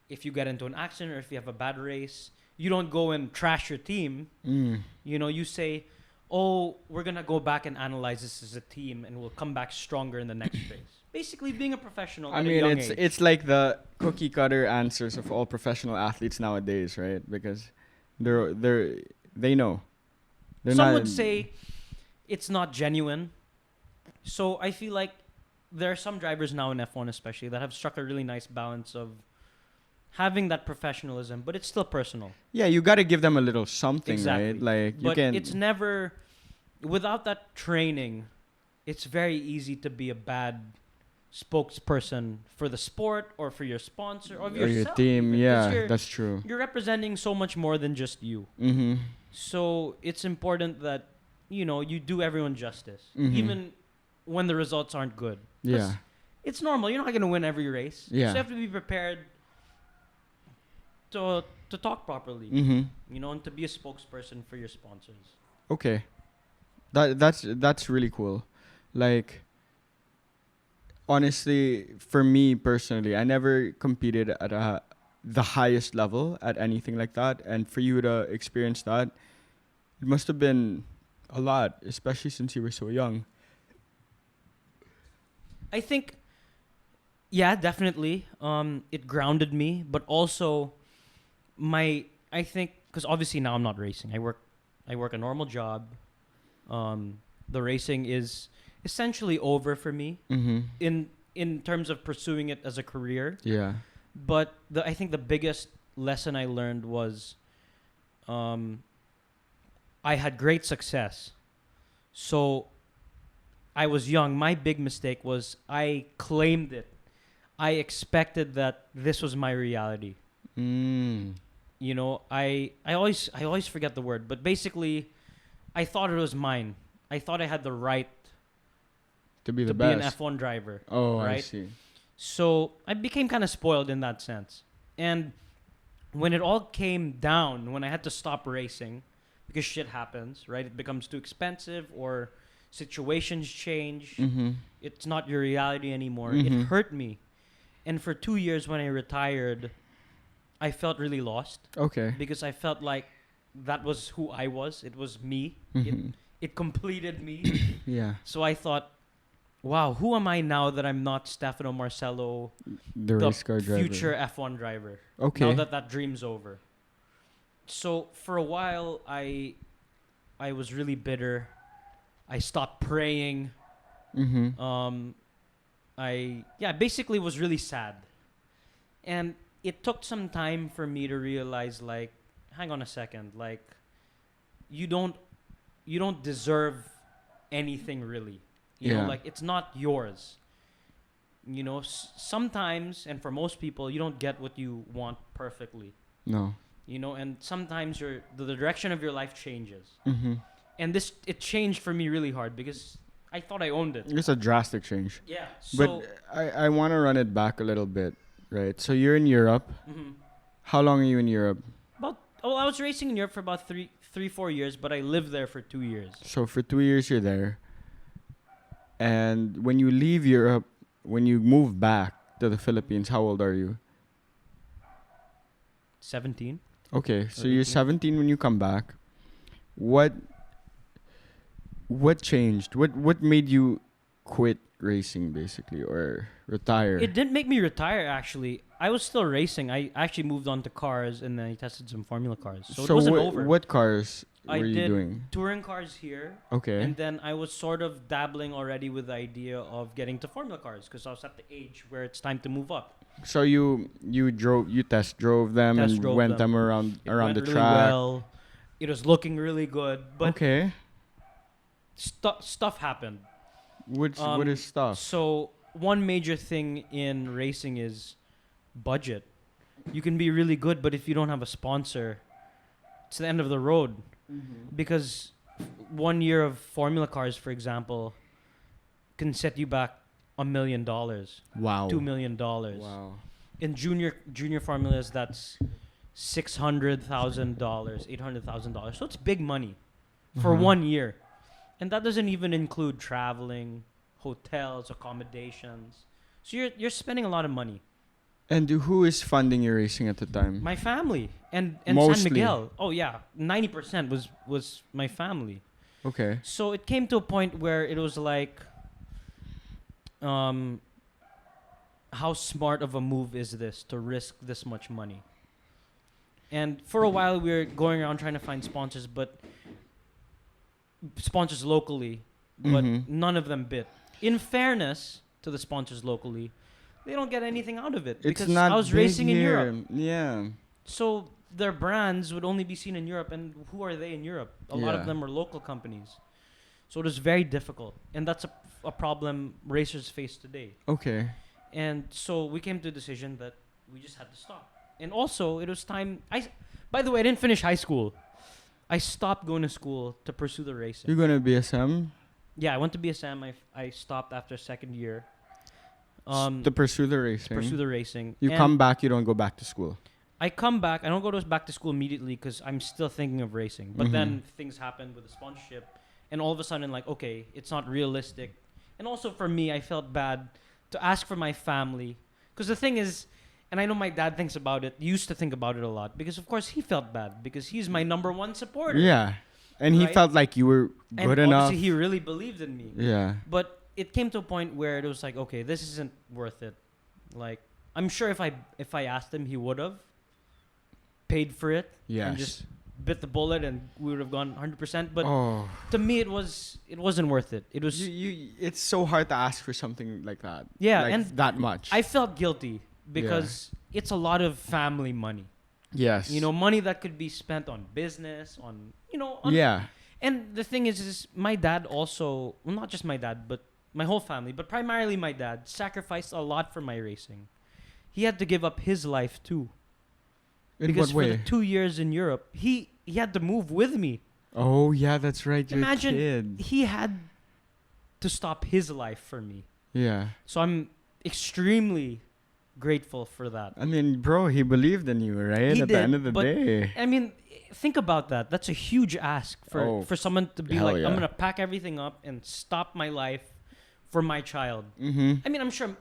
If you get into an accident or if you have a bad race, you don't go and trash your team. Mm. You say, "Oh, we're gonna go back and analyze this as a team, and we'll come back stronger in the next race." Basically, being a professional. I at a mean, young it's age. it's like the cookie cutter answers of all professional athletes nowadays, right? Because they know. They're Some not, would say it's not genuine. So I feel like there are some drivers now in F1 especially that have struck a really nice balance of having that professionalism, but it's still personal. Yeah, you got to give them a little something, Exactly. right? Like you But can. it's never, without that training, it's very easy to be a bad spokesperson for the sport or for your sponsor or Or your yourself. team. even, 'cause Yeah, that's true. you're representing so much more than just you. Mm-hmm. So it's important that you do everyone justice, Mhm. even when the results aren't good. 'Cause Yeah. it's normal. You're not gonna win every race. Yeah. So you have to be prepared to talk properly. Mm-hmm. And to be a spokesperson for your sponsors. Okay. That's really cool. Like, honestly, for me personally, I never competed at the highest level at anything like that, and for you to experience that, it must have been a lot, especially since you were so young. I think, yeah, definitely. It grounded me, but also I think because obviously now I'm not racing. I work a normal job. The racing is essentially over for me Mm-hmm. in terms of pursuing it as a career. Yeah. But I think the biggest lesson I learned was, I had great success. So I was young. My big mistake was I claimed it. I expected that this was my reality. Mm. I always forget the word, but basically, I thought it was mine. I thought I had the right To be the to be an best. F1 driver. Oh, I right? see. So I became kind of spoiled in that sense. And when it all came down, when I had to stop racing, because shit happens, right? It becomes too expensive or situations change. Mm-hmm. It's not your reality anymore. Mhm. It hurt me. And for 2 years when I retired, I felt really lost Okay. because I felt like that was who I was. It was me. Mm-hmm. It completed me. Yeah. So I thought, wow, who am I now that I'm not Stefano Marcelo, The the race car driver. future F1 driver? Okay. Now that dream's over. So for a while, I was really bitter. I stopped praying. Mm-hmm. I basically was really sad. And it took some time for me to realize, like, hang on a second, like, you don't deserve anything really. You know, Yeah. like, it's not yours. Sometimes, and for most people, you don't get what you want perfectly. No. And sometimes the direction of your life changes. Mm-hmm. And it changed for me really hard because I thought I owned it. It's a drastic change. Yeah. But So, I want to run it back a little bit, right? So you're in Europe. mhm. How long are you in Europe? I was racing in Europe for about 4 years, but I lived there for 2 years. So for 2 years you're there. And when you leave Europe, when you move back to the Philippines, how old are you? 17. Okay, so Or you're 18. 17 when you come back. What changed? What made you quit racing basically or retire? It didn't make me retire, actually. I was still racing. I actually moved on to cars, and then I tested some Formula cars. So it wasn't over. What cars I were you did doing? touring cars here. Okay. And then I was sort of dabbling already with the idea of getting to Formula cars because I was at the age where it's time to move up. So you test drove them Test and drove went them. them around It around went the really track. well. It was looking really good, but Okay. stuff happened. What Um, is stuff? So one major thing in racing is budget. You can be really good, but if you don't have a sponsor, it's the end of the road. Because 1 year of Formula cars, for example, can set you back $1 million, Wow. $2 million. Wow. In junior formulas, that's $600,000, $800,000. So it's big money for Uh-huh. 1 year, and that doesn't even include traveling, hotels, accommodations. So you're spending a lot of money. And who is funding your racing at the time? My family and Mostly. San Miguel. Oh yeah, 90% was my family. Okay. So it came to a point where it was like, how smart of a move is this to risk this much money? And for a while we were going around trying to find sponsors, but sponsors locally, but Mhm. none of them bit. In fairness to the sponsors locally, they don't get anything out of it It's because not I was big racing in here. Europe. Yeah. So their brands would only be seen in Europe, and who are they in Europe? A lot of Yeah. them are local companies. So it was very difficult, and that's a problem racers face today. Okay. And so we came to a decision that we just had to stop. And also, it was time. By the way, I didn't finish high school. I stopped going to school to pursue the racing. You're gonna be SM? Yeah, I went to BSM. I stopped after second year. To pursue the racing. To pursue the racing. You And come back, you don't go back to school. I come back. I don't go back to school immediately because I'm still thinking of racing. But Mhm. then things happened with the sponsorship, and all of a sudden, like, okay, it's not realistic. And also for me, I felt bad to ask for my family, because the thing is, and I know my dad thinks about it. Used to think about it a lot because, of course, he felt bad because he's my number one supporter. Yeah. And he Right? felt like you were good and enough. obviously, he really believed in me. Yeah. But it came to a point where it was like, okay, this isn't worth it. Like, I'm sure if I asked him, he would have paid for it and just Yes. bit the bullet, and we would have gone 100%. But Oh. to me, it wasn't worth it. It was. It's so hard to ask for something like that. Yeah, Like and that much. I felt guilty because it's a lot of family money. yes. Money that could be spent on business, on. Yeah. And the thing is my dad also, well, not just my dad, but my whole family, but primarily my dad, sacrificed a lot for my racing. He had to give up his life too. In Because what for way? the 2 years in Europe, he had to move with me. Oh yeah, that's right. You're Imagine a kid. he had to stop his life for me. Yeah. So I'm extremely grateful for that. I mean, bro, he believed in you, right? He At the end did, of the but day. I mean, think about that. That's a huge ask Oh, for someone to be hell like, yeah. I'm going to pack everything up and stop my life for my child. Mm-hmm. I mean, I'm sure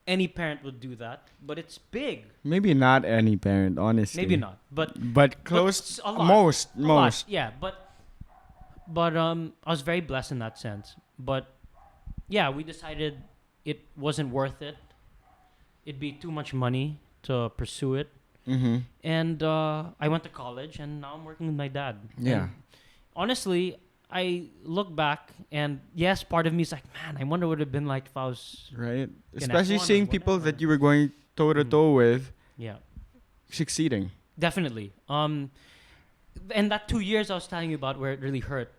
any parent would do that, but it's big. Maybe not any parent, honestly. Maybe not, but close. a lot. Most. A lot, Most. yeah, but I was very blessed in that sense. But yeah, we decided it wasn't worth it. It'd be too much money to pursue it. Mm-hmm. And I went to college, and now I'm working with my dad. Yeah. And honestly, I look back, and yes, part of me is like, man, I wonder what it'd have been like if I was. Right. In Especially F1 or seeing people whatever. that you were going toe to toe with Yeah, succeeding. definitely. And that 2 years I was telling you about where it really hurt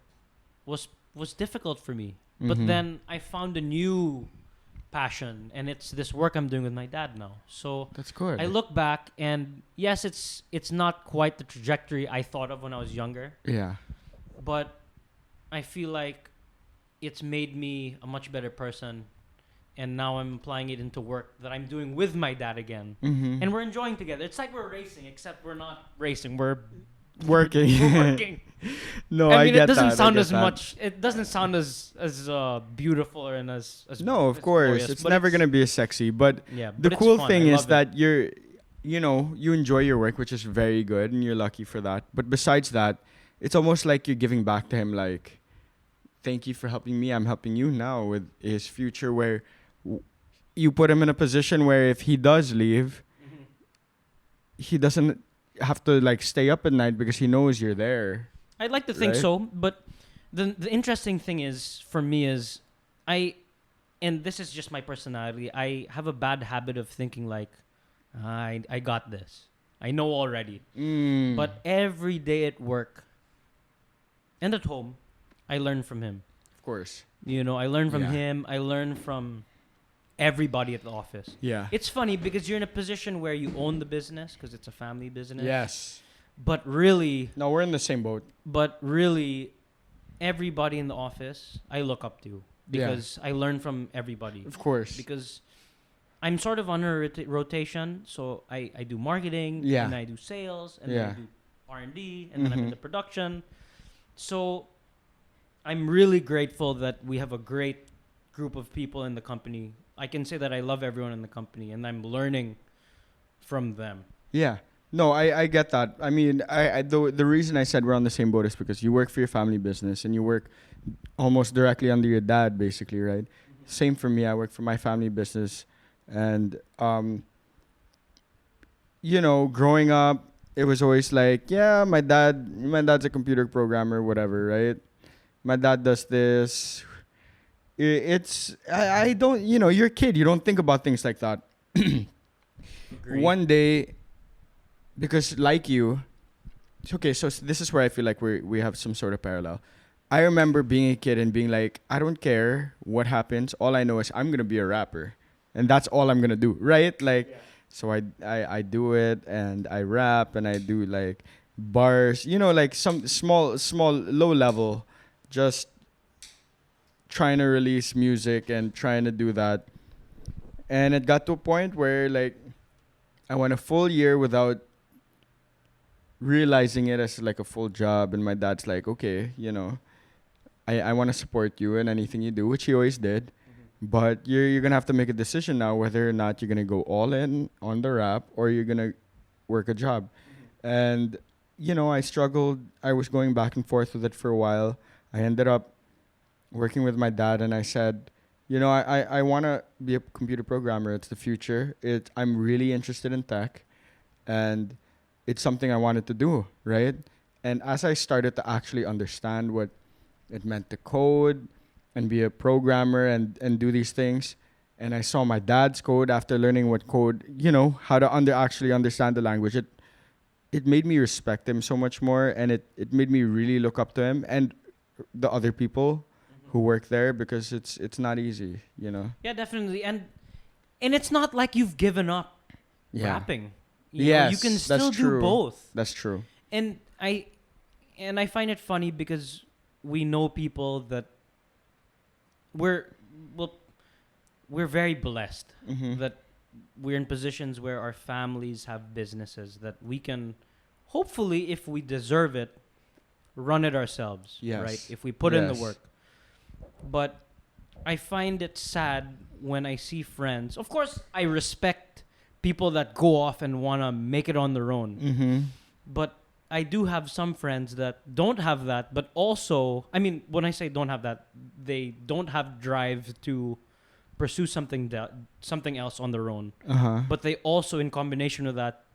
was difficult for me. But Mhm. then I found a new passion, and it's this work I'm doing with my dad now. So That's good. I look back, and yes, it's not quite the trajectory I thought of when I was younger, Yeah. but I feel like it's made me a much better person, and now I'm applying it into work that I'm doing with my dad again, Mm-hmm. and we're enjoying together. It's like we're racing, except we're not racing. We're working. we're working. No, I mean, get it doesn't that, I sound get as that. much. It doesn't sound as beautiful and as No, of as course. glorious, It's but never going to be as sexy. But Yeah, the but it's cool fun. thing I is love it. that you enjoy your work, which is very good, and you're lucky for that. But besides that, it's almost like you're giving back to him, like, thank you for helping me. I'm helping you now with his future, where you put him in a position where if he does leave, Mhm. he doesn't have to like stay up at night because he knows you're there. I'd like to think Right? so, but the interesting thing is for me is and this is just my personality. I have a bad habit of thinking like, I got this. I know already. Mm. But every day at work and at home, I learn from him. of course, I learn from Yeah. him. I learn from everybody at the office. yeah, It's funny because you're in a position where you own the business because it's a family business. yes. But really, No, we're in the same boat. everybody in the office I look up to Yeah. because I learn from everybody. Of course. Because I'm sort of on a rotation, so I do marketing, Yeah. and I do sales, and Yeah. then I do R&D, and then I'm Mhm. into production. So I'm really grateful that we have a great group of people in the company. I can say that I love everyone in the company, and I'm learning from them. Yeah. No, I get that. I mean, the reason I said we're on the same boat is because you work for your family business and you work almost directly under your dad, basically, right? Same for me. I work for my family business, and growing up, it was always like, yeah, my dad's a computer programmer, whatever, right? My dad does this. I don't, you're a kid. You don't think about things like that. Agree. One day, because like you, okay, so this is where I feel like we have some sort of parallel. I remember being a kid and being like, I don't care what happens. All I know is I'm gonna be a rapper, and that's all I'm gonna do, right? Like, so I do it and I rap and I do like bars, like some small low level, just trying to release music and trying to do that. And it got to a point where like I went a full year without realizing it as like a full job, and my dad's like, okay, I want to support you in anything you do, which he always did. But you're gonna have to make a decision now whether or not you're gonna go all in on the rap or you're gonna work a job. And I struggled. I was going back and forth with it for a while. I ended up working with my dad, and I said, I want to be a computer programmer. It's the future. I'm really interested in tech, and it's something I wanted to do, right? And as I started to actually understand what it meant to code and be a programmer and do these things, and I saw my dad's code after learning what code, how to actually understand the language, it made me respect him so much more, and it made me really look up to him and the other people who work there, because it's not easy. Yeah, definitely. And it's not like you've given up rapping. Yes, you can that's still do true. both. That's true. And I find it funny because we know people that we're very blessed that we're in positions where our families have businesses that we can, hopefully, if we deserve it, run it ourselves. Yes. Right? If we put in the work. But I find it sad when I see friends. Of course, I respect people that go off and want to make it on their own. But I do have some friends that don't have that, but also, I mean, when I say don't have that, they don't have drive to pursue something else on their own. But they also, in combination with that,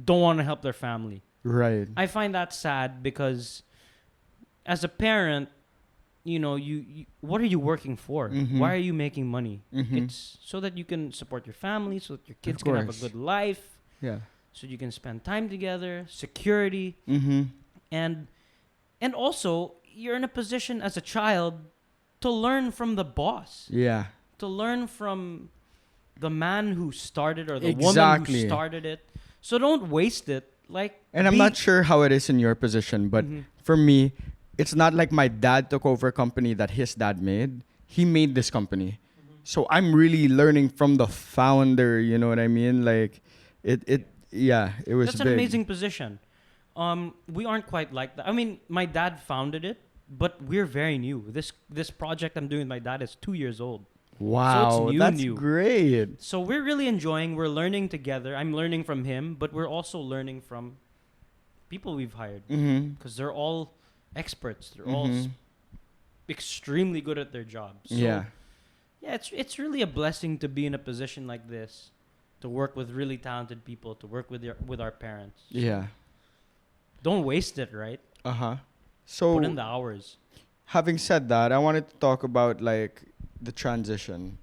don't want to help their family. Right. I find that sad because as a parent, you what are you working for? Why are you making money? It's so that you can support your family, so that your kids can have a good life. Yeah. So you can spend time together, security, and also you're in a position as a child to learn from the boss. Yeah. To learn from the man who started or the woman who started it. So don't waste it. And I'm not sure how it is in your position, but for me, it's not like my dad took over a company that his dad made. He made this company. So I'm really learning from the founder, you know what I mean? Like it was That's an amazing position. We aren't quite like that. I mean, my dad founded it, but we're very new. This project I'm doing with my dad is 2 years old. Wow, so it's that's new. Great. So we're really enjoying. We're learning together. I'm learning from him, but we're also learning from people we've hired because they're all experts. They're all extremely good at their jobs. So, yeah, it's really a blessing to be in a position like this, to work with really talented people, to work with our parents. Yeah. Don't waste it, right? So put in the hours. Having said that, I wanted to talk about like the transition.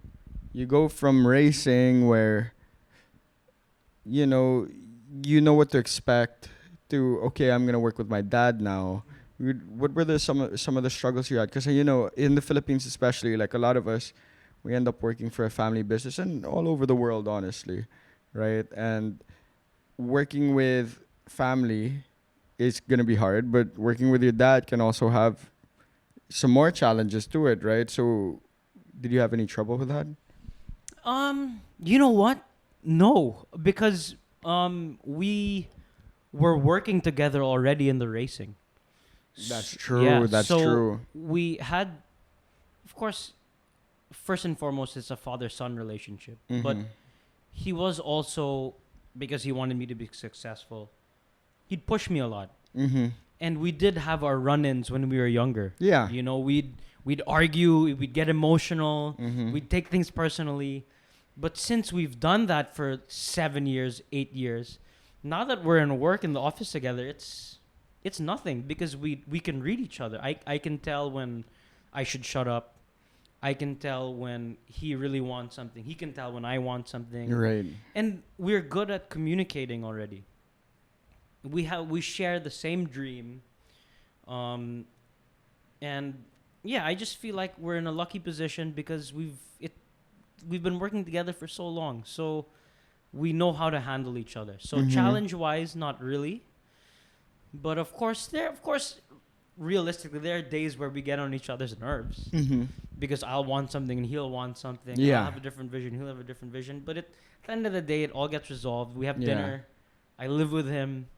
You go from racing where you know what to expect to, okay, I'm gonna work with my dad now. What were some of the struggles you had? Because in the Philippines especially, like a lot of us, we end up working for a family business, and all over the world, honestly, right? And working with family is gonna be hard, but working with your dad can also have some more challenges to it, right? So, did you have any trouble with that? You know what? No, because we were working together already in the racing. That's true. Yeah, that's so true. We had, of course, first and foremost, it's a father-son relationship. But he was also, because he wanted me to be successful, he'd push me a lot. And we did have our run-ins when we were younger. Yeah. We'd argue, we'd get emotional, we'd take things personally. But since we've done that for 7 years, 8 years, now that we're in work in the office together, it's nothing because we can read each other. I can tell when I should shut up. I can tell when he really wants something. He can tell when I want something. Right. And we're good at communicating already. We share the same dream. And yeah, I just feel like we're in a lucky position because we've been working together for so long. So we know how to handle each other. So challenge wise, not really. But of course, realistically, there are days where we get on each other's nerves because I'll want something and he'll want something. Yeah. I'll have a different vision, he'll have a different vision. But at the end of the day, it all gets resolved. We have Yeah. dinner. I live with him,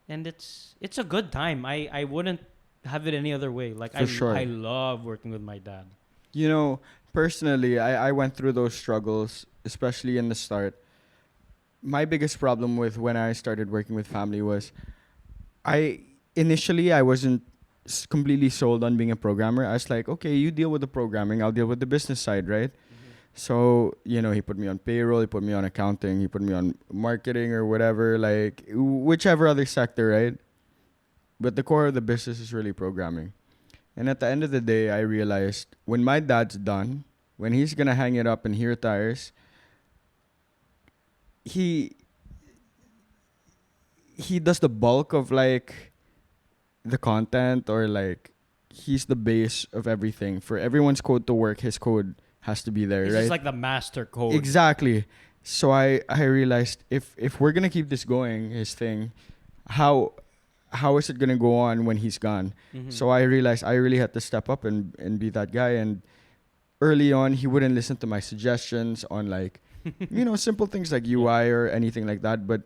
and it's a good time. I wouldn't have it any other way. Like For sure. I love working with my dad. You know, personally, I went through those struggles, especially in the start. My biggest problem with when I started working with family was initially I wasn't completely sold on being a programmer. I was like, okay, you deal with the programming, I'll deal with the business side, right? So, he put me on payroll, he put me on accounting, he put me on marketing or whatever, like whichever other sector, right? But the core of the business is really programming. And at the end of the day, I realized when my dad's done, when he's going to hang it up and he retires, he does the bulk of like the content, or like he's the base of everything. For everyone's code to work, his code has to be there, It's right? just like the master code. Exactly. So I realized if we're gonna keep this going, his thing, how is it gonna go on when he's gone? So I realized I really had to step up and be that guy. And early on, he wouldn't listen to my suggestions on like, simple things like UI or anything like that. But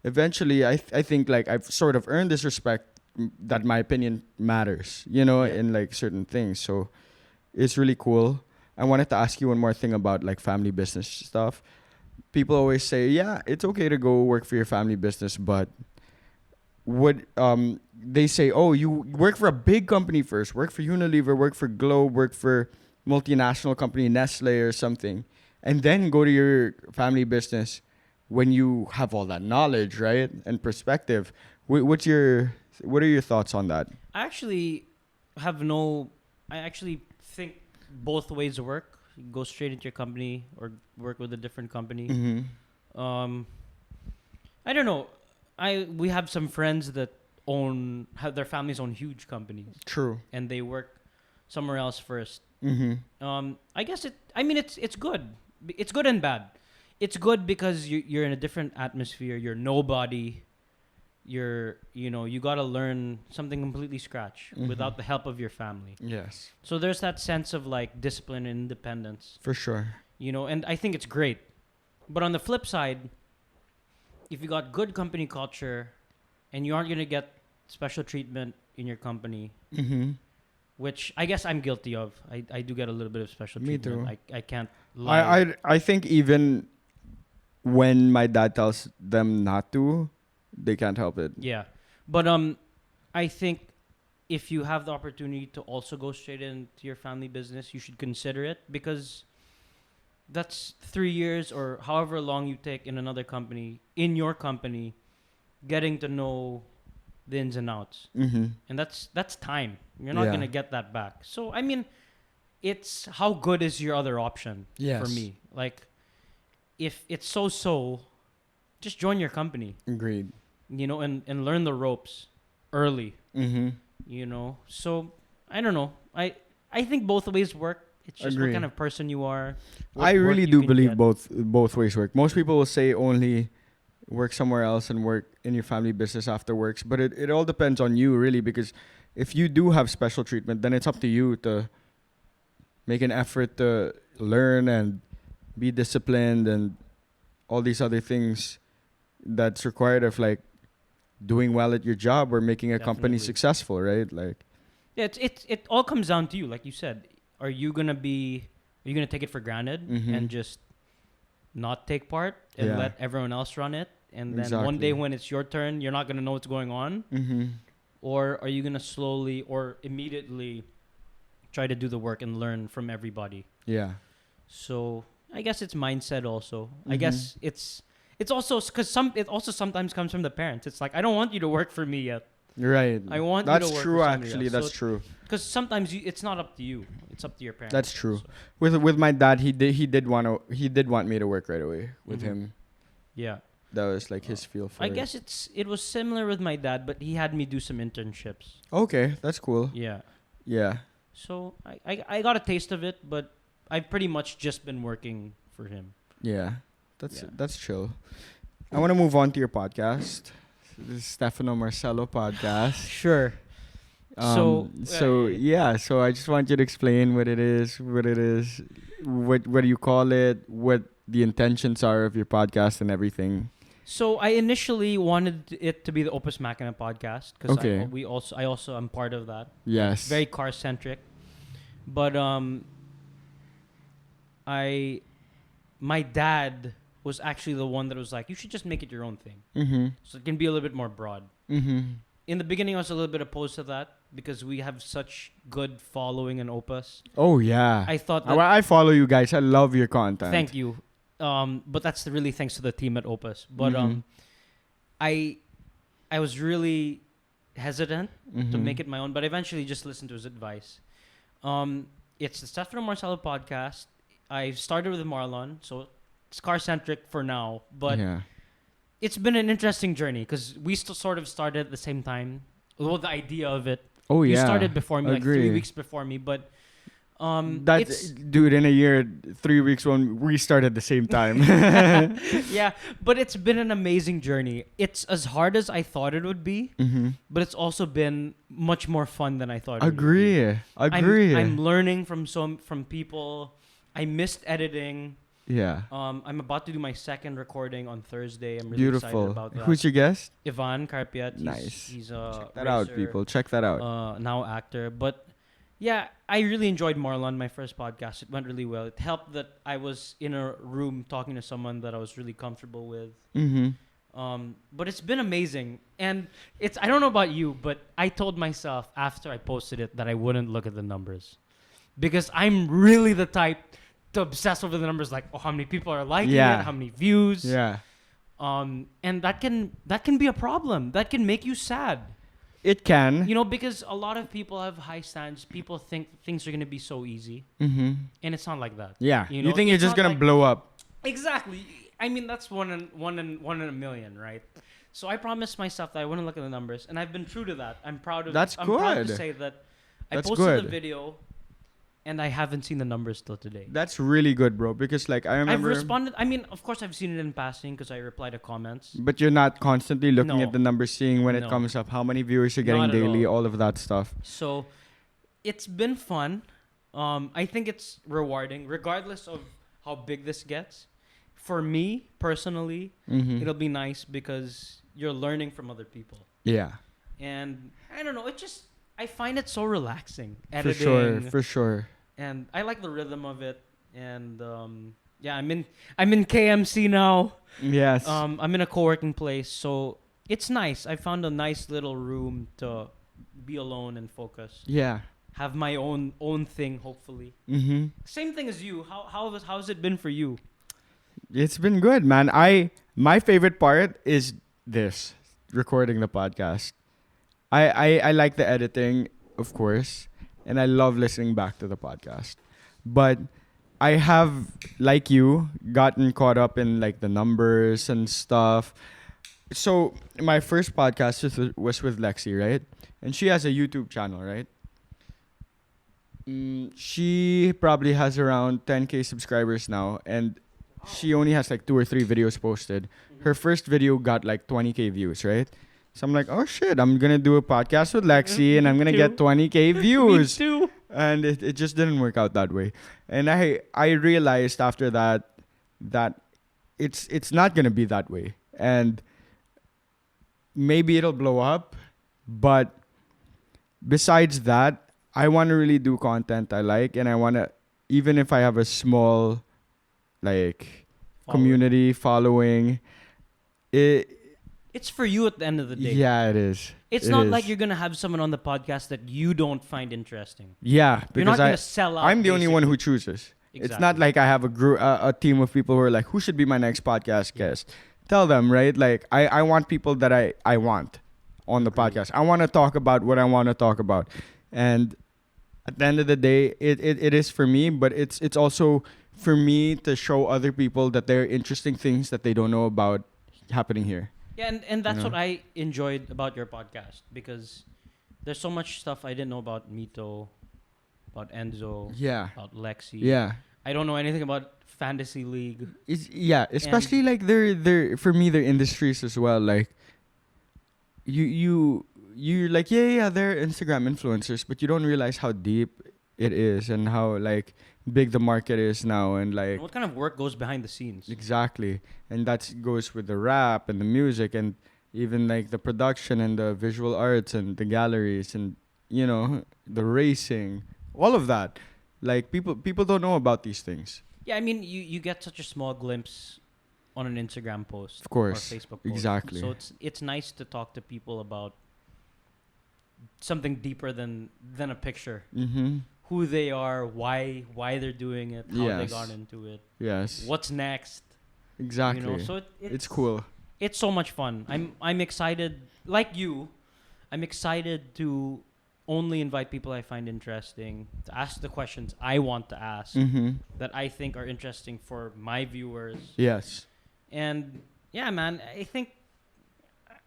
eventually, I think like I've sort of earned this respect that my opinion matters, in like certain things. So it's really cool. I wanted to ask you one more thing about like family business stuff. People always say, yeah, it's okay to go work for your family business, but would they say, oh, you work for a big company first, work for Unilever, work for Globe, work for multinational company Nestle or something, and then go to your family business when you have all that knowledge, right, and perspective. What are your thoughts on that? I actually think both ways work. You go straight into your company or work with a different company. I don't know. We have some friends that have their families own huge companies. True. And they work somewhere else first. I guess it's good. It's good and bad. It's good because you're in a different atmosphere. You're nobody. You got to learn something completely scratch without the help of your family. Yes. So there's that sense of like discipline and independence. For sure. And I think it's great. But on the flip side, if you got good company culture and you aren't going to get special treatment in your company, which I guess I'm guilty of. I do get a little bit of special treatment. Me too. I can't lie. I think even when my dad tells them not to, they can't help it. Yeah. But I think if you have the opportunity to also go straight into your family business, you should consider it, because that's 3 years or however long you take in another company, in your company, getting to know the ins and outs. And that's time. You're not going to get that back. So, I mean, it's how good is your other option for me. Like, if it's so, just join your company. Agreed. And learn the ropes early. So I don't know. I think both ways work. It's just what kind of person you are. I really do believe both ways work. Most people will say only work somewhere else and work in your family business afterwards, but it all depends on you, really, because if you do have special treatment, then it's up to you to make an effort to learn and be disciplined and all these other things that's required of like doing well at your job or making a company successful, right? Like, yeah, it all comes down to you, like you said. Are you gonna take it for granted and just not take part and let everyone else run it? And then one day when it's your turn, you're not gonna know what's going on. Or are you gonna slowly or immediately try to do the work and learn from everybody? Yeah. So I guess it's mindset also. I guess it's also because it also sometimes comes from the parents. It's like, I don't want you to work for me yet. Right. I want you to work true, for somebody actually. else. That's true. Because sometimes it's not up to you. It's up to your parents. That's true. So. With my dad, he did want me to work right away with him. Yeah. That was like his feel for it. I guess it was similar with my dad, but he had me do some internships. Okay, that's cool. Yeah. Yeah. So I got a taste of it, but I've pretty much just been working for him. Yeah. Yeah. That's chill. I want to move on to your podcast. This is Stefano Marcelo podcast. Sure. So yeah, so I just want you to explain what it is, what do you call it, what the intentions are of your podcast and everything. So I initially wanted it to be the Opus Machina podcast because Okay. I also am part of that. Yes. Very car centric, but my dad was actually the one that was like, you should just make it your own thing, so it can be a little bit more broad. In the beginning, I was a little bit opposed to that because we have such good following in Opus. Oh yeah. I thought that. I follow you guys. I love your content. Thank you. But that's really thanks to the team at Opus. But I was really hesitant to make it my own, but eventually just listened to his advice. It's the Stefano Marcelo podcast. I started with Marlon, so it's car centric for now, but yeah. it's been an interesting journey because we still sort of started at the same time. Well, the idea of it. Oh You yeah. started before me, like Agree. 3 weeks before me, but That's dude. In a year, 3 weeks when we started at the same time. yeah, but it's been an amazing journey. It's as hard as I thought it would be, but it's also been much more fun than I thought. Agree. It would be. Agree. I'm learning from people. I missed editing. Yeah. I'm about to do my second recording on Thursday. I'm really excited Beautiful. about that. Who's your guest? Ivan Carpiat. Nice. He's a Check that out, racer, people. Check that out. now actor. But yeah, I really enjoyed Marlon, my first podcast. It went really well. It helped that I was in a room talking to someone that I was really comfortable with. But it's been amazing. And I don't know about you, but I told myself after I posted it that I wouldn't look at the numbers. Because I'm really the type to obsess over the numbers, like, oh, how many people are liking it, how many views. Yeah. And that can be a problem. That can make you sad. It can. You know, because a lot of people have high standards. People think things are going to be so easy. And it's not like that. Yeah. You You, know, think you're it's just not gonna like- blow up? Exactly. I mean, that's one in a million, right? So I promised myself that I wouldn't look at the numbers, and I've been true to that. I'm proud of. That's I'm proud to good. say that I That's posted good. the video, and I haven't seen the numbers till today. That's really good, bro. Because like I I've remember. responded. I mean, of course, I've seen it in passing because I reply to comments. But you're not constantly looking No. at the numbers, seeing when it No. comes up, how many viewers you're getting Not at daily, all of that stuff. So, it's been fun. I think it's rewarding, regardless of how big this gets. For me personally, it'll be nice because you're learning from other people, Yeah. and I don't know. I find it so relaxing For editing. sure. For sure. And I like the rhythm of it. And yeah, I'm in KMC now. Yes. I'm in a co-working place, so it's nice. I found a nice little room to be alone and focus. yeah. Have my own thing, hopefully. Same thing as you. How's it been for you? It's been good, man. My favorite part is this, recording the podcast. I like the editing, of course, and I love listening back to the podcast. But I have, like you, gotten caught up in like the numbers and stuff. So my first podcast was with Lexi, right? And she has a YouTube channel, right? She probably has around 10K subscribers now, and she only has like 2 or 3 videos posted. Her first video got like 20K views, right? So I'm like, oh shit, I'm gonna do a podcast with Lexi and I'm gonna get 20K views. Me too. And it just didn't work out that way. And I realized after that it's not gonna be that way. And maybe it'll blow up, but besides that, I want to really do content I like, and I want to, even if I have a small like community following, It's for you at the end of the day. yeah, it is. It's It not is. like you're gonna have someone on the podcast that you don't find interesting. Yeah, You're not because gonna sell out. I'm the only one basically. who chooses. It's Exactly. not like I have a team of people who are like, who should be my next podcast guest? Tell them, right? Like I want people that I want on the podcast. I want to talk about what I want to talk about. And at the end of the day, it is for me, but it's also for me to show other people that there are interesting things that they don't know about happening here. Yeah, and that's You know? what I enjoyed about your podcast, because there's so much stuff I didn't know about Mito, about Enzo, Yeah. about Lexi. Yeah. I don't know anything about Fantasy League. Especially like they're for me they're industries as well. Like you're like they're Instagram influencers, but you don't realize how deep it is and how like big the market is now and like And what kind of work goes behind the scenes? exactly. And that goes with the rap and the music and even like the production and the visual arts and the galleries and the racing, all of that. Like people don't know about these things. Yeah, I mean, you get such a small glimpse on an Instagram post Of course. or Facebook post. Exactly. So it's nice to talk to people about something deeper than a picture. Mm-hmm. Who they are, why they're doing it, how they Yes. got into it, Yes. what's next. Exactly. So it's cool. It's so much fun. I'm excited, like you. I'm excited to only invite people I find interesting, to ask the questions I want to ask, Mm-hmm. that I think are interesting for my viewers. Yes. And yeah, man, I think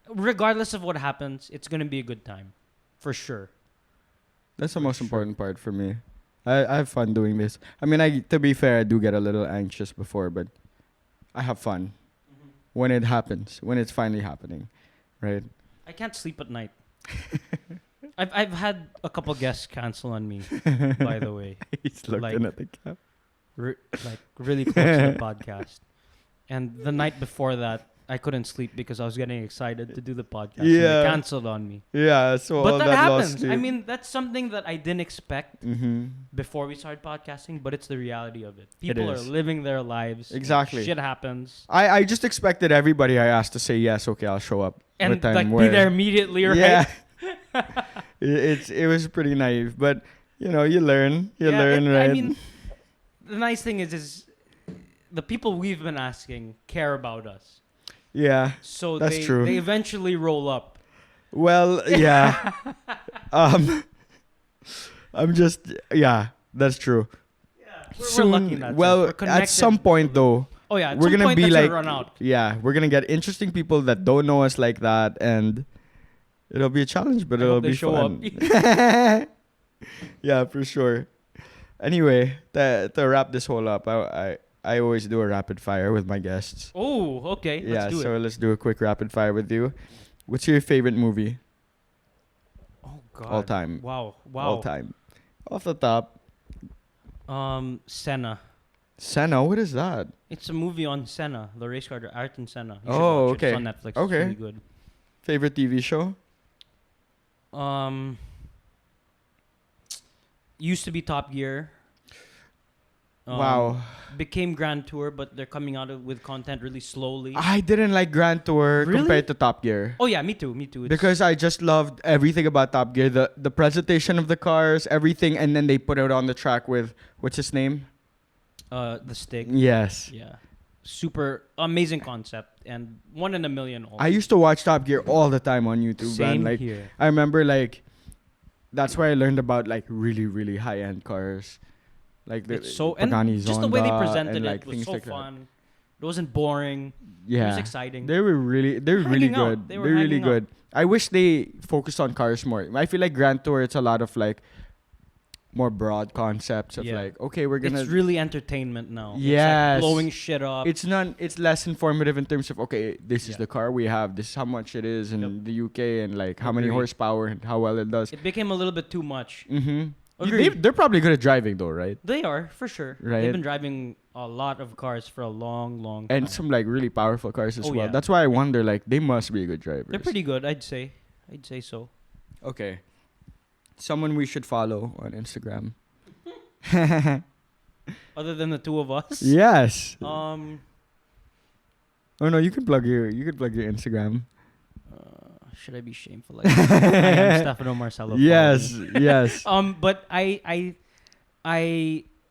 regardless of what happens, it's gonna be a good time, for sure. That's the For most sure. important part for me. I have fun doing this. I mean, to be fair, I do get a little anxious before, but I have fun when it happens, when it's finally happening, right? I can't sleep at night. I've had a couple guests cancel on me, by the way. He's looking Like- at the cap. Like really close to the podcast. And the night before that, I couldn't sleep because I was getting excited to do the podcast. And Yeah. they canceled on me. Yeah, so But all that that lost happens. sleep. I mean, that's something that I didn't expect Mm-hmm. before we started podcasting, but it's the reality of it. It People are is. living their lives. Exactly. Shit happens. I just expected everybody I asked to say yes, okay, I'll show up. And But like then be there immediately, right? Yeah. it was pretty naive, but you learn. You learn, right? I mean, the nice thing is the people we've been asking care about us. yeah. So That's true. they eventually roll up. Well, yeah. I'm just that's true. We're lucky in that sense. well, We're at connected some point though, Oh yeah, at we're some gonna point be that's like, run out. we're gonna get interesting people that don't know us like that, and it'll be a challenge, but I it'll hope they be show fun. Yeah, for sure. Anyway, to wrap this whole up, I always do a rapid fire with my guests. Oh, okay. Let's do so it. let's do a quick rapid fire with you. What's your favorite movie Oh god. all time? Wow. All time. Off the top, Senna. Senna. What is that? It's a movie on Senna, the race car, Ayrton Senna. You should Oh, watch it. okay. It's on Netflix. Okay. It's really good. Favorite TV show? Used to be Top Gear. Wow. Became Grand Tour, but they're coming out with content really slowly. I didn't like Grand Tour Really? compared to Top Gear. Oh yeah, me too. It's Because I just loved everything about Top Gear. The presentation of the cars, everything, and then they put it on the track with, what's his name? the stick. Yes. Yeah. Super amazing concept and one in a million also. I used to watch Top Gear all the time on YouTube. Same man. Like, here. I remember that's where I learned about like really, really high-end cars. Like the It's so and Pagani just the way they Zonda presented and, it like, was things so like that. fun. It wasn't boring. Yeah. It was exciting. They're really hanging out. good. They were They're really hanging out. good. I wish they focused on cars more. I feel like Grand Tour, it's a lot of like more broad concepts of Yeah. like, okay, we're gonna. It's really entertainment now. Yes. It's like blowing shit up. It's less informative in terms of okay, this is Yeah. the car we have. This is how much it is in Yep. the UK and like how many Agreed. horsepower and how well it does. It became a little bit too much. Mm-hmm. Agreed. They're probably good at driving though, right? They are, for sure. Right. They've been driving a lot of cars for a long, long time. And some like really powerful cars as Oh, well. yeah. That's why I wonder like they must be good drivers. They're pretty good, I'd say. I'd say so. Okay. Someone we should follow on Instagram. Other than the two of us. Yes. Uh, Oh no, you can plug your Instagram. should I be shameful like that? I am Stefano Marcelo. Yes, yes. But I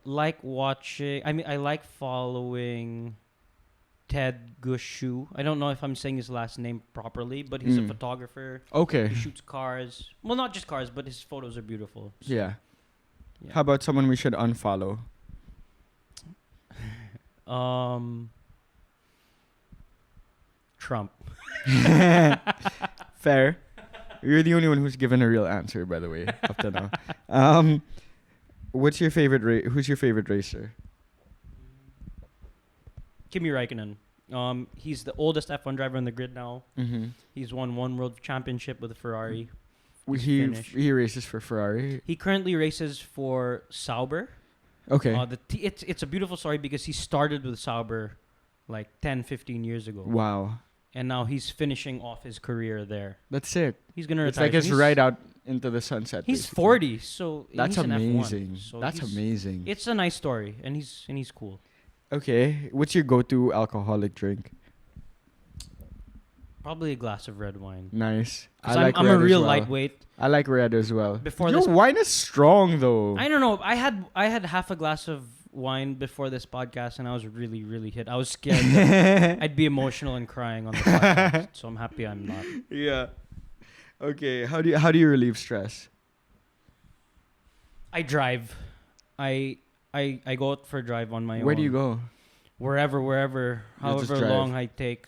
like watching. I mean, I like following Ted Gushu. I don't know if I'm saying his last name properly, but he's a Mm. photographer. Okay. He shoots cars. Well, not just cars, but his photos are beautiful. So, Yeah. yeah. How about someone we should unfollow? Trump. Fair. You're the only one who's given a real answer, by the way, up to now. What's your favorite who's your favorite racer? Kimi Räikkönen. He's the oldest F1 driver on the grid now. Mm-hmm. He's won one world championship with a Ferrari. He races for Ferrari. He currently races for Sauber. Okay. It's a beautiful story because he started with Sauber like 10, 15 years ago. Wow. And now he's finishing off his career there. That's sick. He's going to It's retire. like it's right out into the sunset. He's basically. 40, so That's he's an amazing. F1, so That's amazing. It's a nice story, and he's cool. Okay. What's your go-to alcoholic drink? Probably a glass of red wine. Nice. 'Cause I like I'm red a real as well. lightweight. I like red as well. Before Your this- wine is strong though. I don't know. I had half a glass of wine before this podcast, and I was really, really hit. I was scared that I'd be emotional and crying on the podcast. So I'm happy I'm not. Yeah. Okay. How do you relieve stress? I drive. I go out for a drive on my own. Where do you go? Wherever, just however drive. long I take.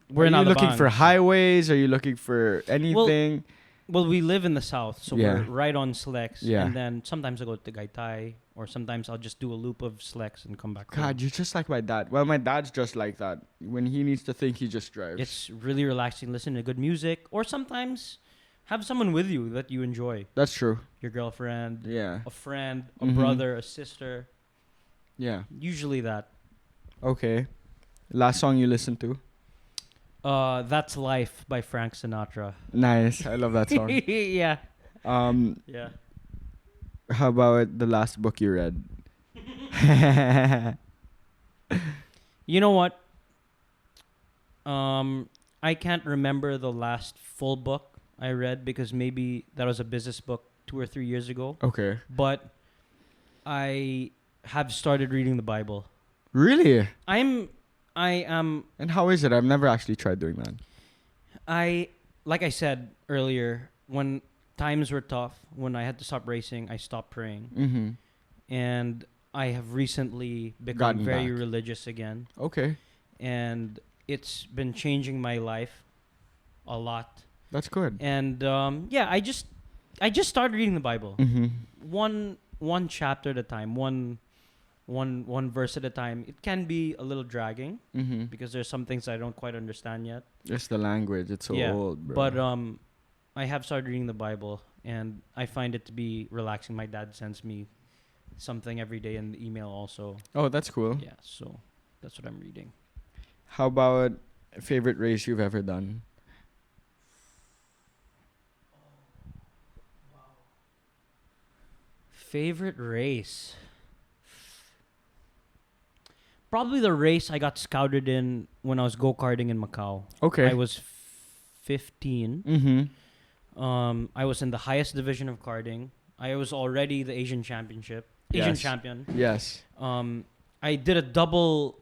We're Are in you looking Alabang. for highways? Are you looking for anything? Well, we live in the south, so Yeah. we're right on Slex. Yeah. And then sometimes I go to Gaitai, or sometimes I'll just do a loop of Slex and come back home. God, you're just like my dad. Well, my dad's just like that. When he needs to think, he just drives. It's really relaxing. Listen to good music, or sometimes have someone with you that you enjoy. That's true. Your girlfriend, Yeah. a friend, a Mhm. brother, a sister. Yeah. Usually that. Okay. Last song you listened to? That's Life by Frank Sinatra. Nice. I love that song. Yeah. Yeah. How about the last book you read? You know what? I can't remember the last full book I read because maybe that was a business book 2 or 3 years ago. Okay. But I have started reading the Bible. Really? I am And how is it? I've never actually tried doing that. like I said earlier, when times were tough, when I had to stop racing, I stopped praying. Mm-hmm. And I have recently become Gotten very back. religious again. Okay. And it's been changing my life a lot. That's good. And yeah, I just started reading the Bible. Mm-hmm. One chapter at a time, one verse at a time. It can be a little dragging Mm-hmm. because there's some things I don't quite understand yet. Just the language. It's so Yeah, old, bro. But I have started reading the Bible, and I find it to be relaxing. My dad sends me something every day in the email also. Oh, that's cool. Yeah, so that's what I'm reading. How about favorite race you've ever done? Favorite race? Probably the race I got scouted in when I was go-karting in Macau. Okay. I was 15. Mm-hmm. I was in the highest division of karting. I was already the Asian champion. Yes. I did a double.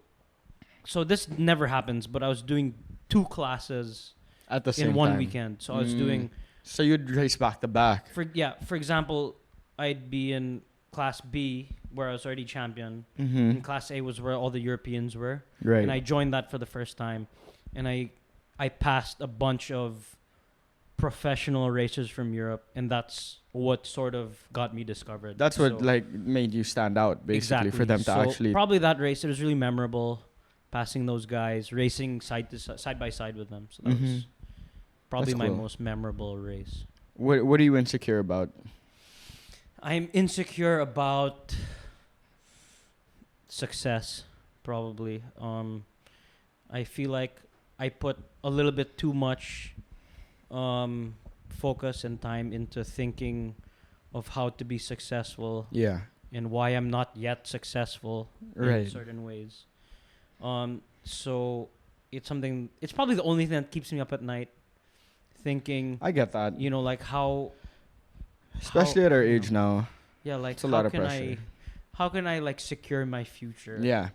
So this never happens, but I was doing 2 classes At the same in one time. weekend. So I was Mm. doing So you'd race back to back. for example, I'd be in class B where I was already champion. Mm-hmm. And class A was where all the Europeans were. Right. And I joined that for the first time. And I passed a bunch of professional racers from Europe, and that's what sort of got me discovered. That's what So- like made you stand out, basically, for them to So actually. probably that race. It was really memorable, passing those guys, racing side by side with them. So that Mhm. was probably That's my cool. most memorable race. What are you insecure about? I'm insecure about success, probably. I feel like I put a little bit too much focus and time into thinking of how to be successful Yeah. and why I'm not yet successful in Right. certain ways. So it's something. It's probably the only thing that keeps me up at night, thinking. I get that. You know, like how. Especially how, at our you age know, now. Yeah, like It's a how lot of can pressure. how can I like secure my future? Yeah.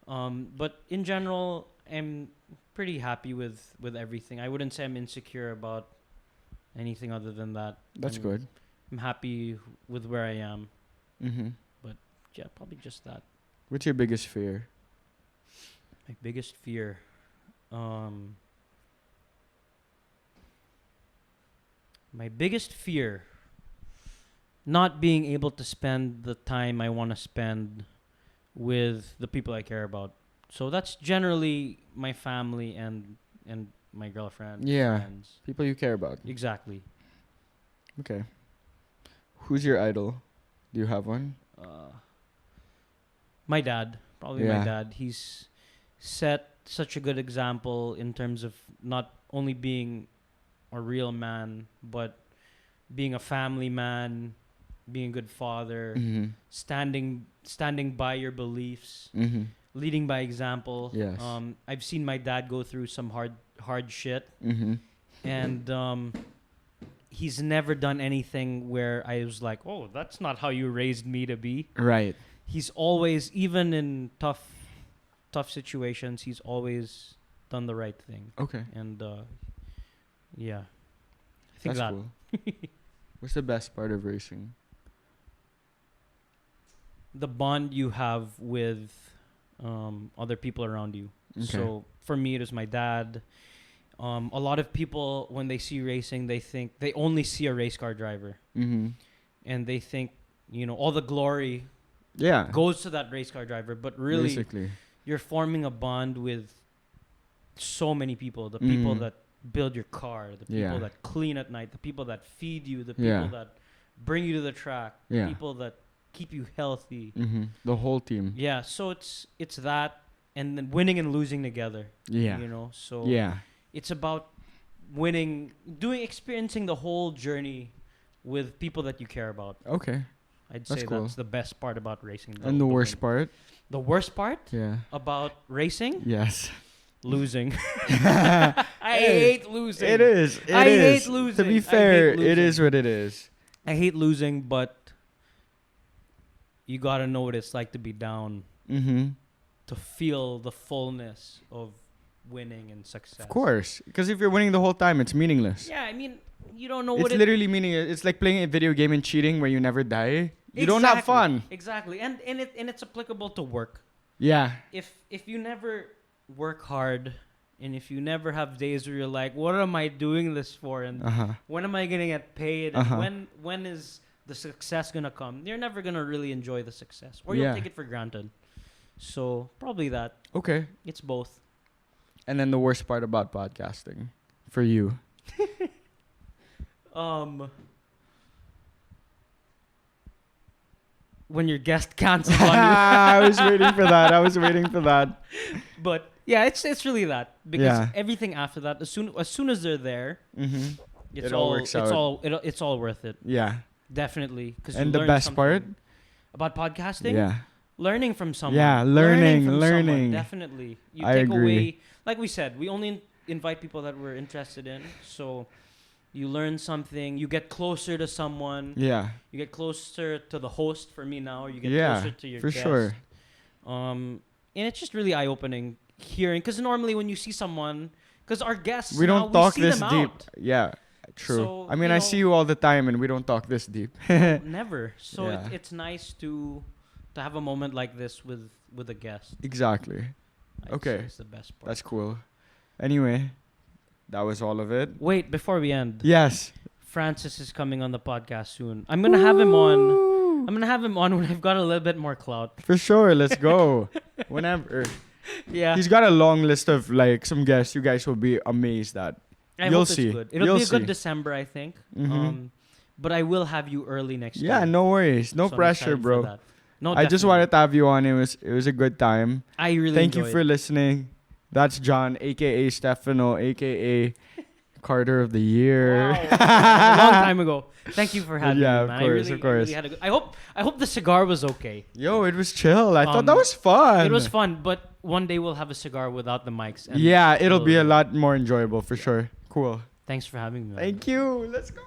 But in general, I'm pretty happy with everything. I wouldn't say I'm insecure about anything other than that. That's I'm- good. I'm happy with where I am. Mm-hmm. Yeah, probably just that. What's your biggest fear? My biggest fear. My biggest fear, not being able to spend the time I want to spend with the people I care about. So that's generally my family and my girlfriend. Yeah. Friends. People you care about. Exactly. Okay. Who's your idol? Do you have one? My dad, probably Yeah. my dad. He's set such a good example in terms of not only being a real man, but being a family man, being a good father, Mm-hmm. standing by your beliefs, Mm-hmm. leading by example. Yes. I've seen my dad go through some hard shit, Mm-hmm. and he's never done anything where I was like, oh, that's not how you raised me to be. Right. He's always, even in tough situations, he's always done the right thing. Okay. And yeah, I think That's that. cool. What's the best part of racing? The bond you have with other people around you. Okay. So for me, it is my dad. A lot of people, when they see racing, they only see a race car driver, Mm-hmm. and they think, all the glory Yeah. goes to that race car driver. But really, Basically. you're forming a bond with so many people. The people Mhm. that build your car, the people Yeah. that clean at night, the people that feed you, the Yeah. people that bring you to the track, the Yeah. people that keep you healthy. Mm-hmm. The whole team. Yeah, so it's that, and then winning and losing together. Yeah. So Yeah. it's about experiencing the whole journey with people that you care about. Okay. I'd That's say cool. that's the best part about racing. And the worst win. part? The worst part Yeah. about racing? Yes. Losing. I hate losing. It is. I is. hate losing. To be I fair, hate it is losing. what it is. I hate losing, but you gotta know what it's like to be down, Mm-hmm. to feel the fullness of winning and success. Of course. Because if you're winning the whole time, it's meaningless. Yeah, I mean, you don't know It's what literally meaningless. It's like playing a video game and cheating where you never die. You don't have fun. Exactly, and it's applicable to work. Yeah. If you never work hard, and if you never have days where you're like, what am I doing this for? And Uh-huh. when am I gonna get paid? Uh-huh. And when is the success gonna come? You're never gonna really enjoy the success, or you'll Yeah. take it for granted. So probably that. Okay. It's both. And then the worst part about podcasting for you. When your guest cancels on you. I was waiting for that. But yeah, it's really that, because Yeah. everything after that, as soon as they're there, Mm-hmm. it's It all works out. it's all worth it. Yeah. Definitely. And the best part? about podcasting, Yeah. learning from someone. Yeah, from learning. someone, definitely. You I take agree. away, like we said, we only invite people that we're interested in. So you learn something, you get closer to someone, Yeah. you get closer to the host for me now, or you get Yeah, closer to your for guest. sure. And it's just really eye-opening hearing, because normally when you see someone, because our guests, We don't talk see this them deep. out. Yeah. True. So, I mean, you I know- see you all the time and we don't talk this deep. Never. So Yeah. it's nice to have a moment like this with a guest. Exactly. I'd Okay. say it's the best part. That's cool. Anyway, that was all of it. Wait, before we end, Yes. Francis is coming on the podcast soon. I'm gonna have him on. I'm gonna have him on when I've got a little bit more clout. For sure. Let's go. Whenever. Yeah. He's got a long list of like some guests you guys will be amazed at. I You'll hope see. it's good. It'll You'll be a good see. December, I think. Mhm. But I will have you early next year. Yeah, no worries. No So I'm pressure, excited for bro. that. No, I just definitely. wanted to have you on. It was a good time. I really Thank you enjoyed for it. listening. That's John, aka Stefano, aka Carter of the Year. Wow. A long time ago. Thank you for having Yeah, me, of man. course, I of course. really had a good, I hope the cigar was okay. Yo, it was chill. I thought that Um, was fun. It was fun, but one day we'll have a cigar without the mics. And Yeah, it'll be a we'll- lot more enjoyable for sure. Cool. Thanks for having me. man. Thank you. Let's go.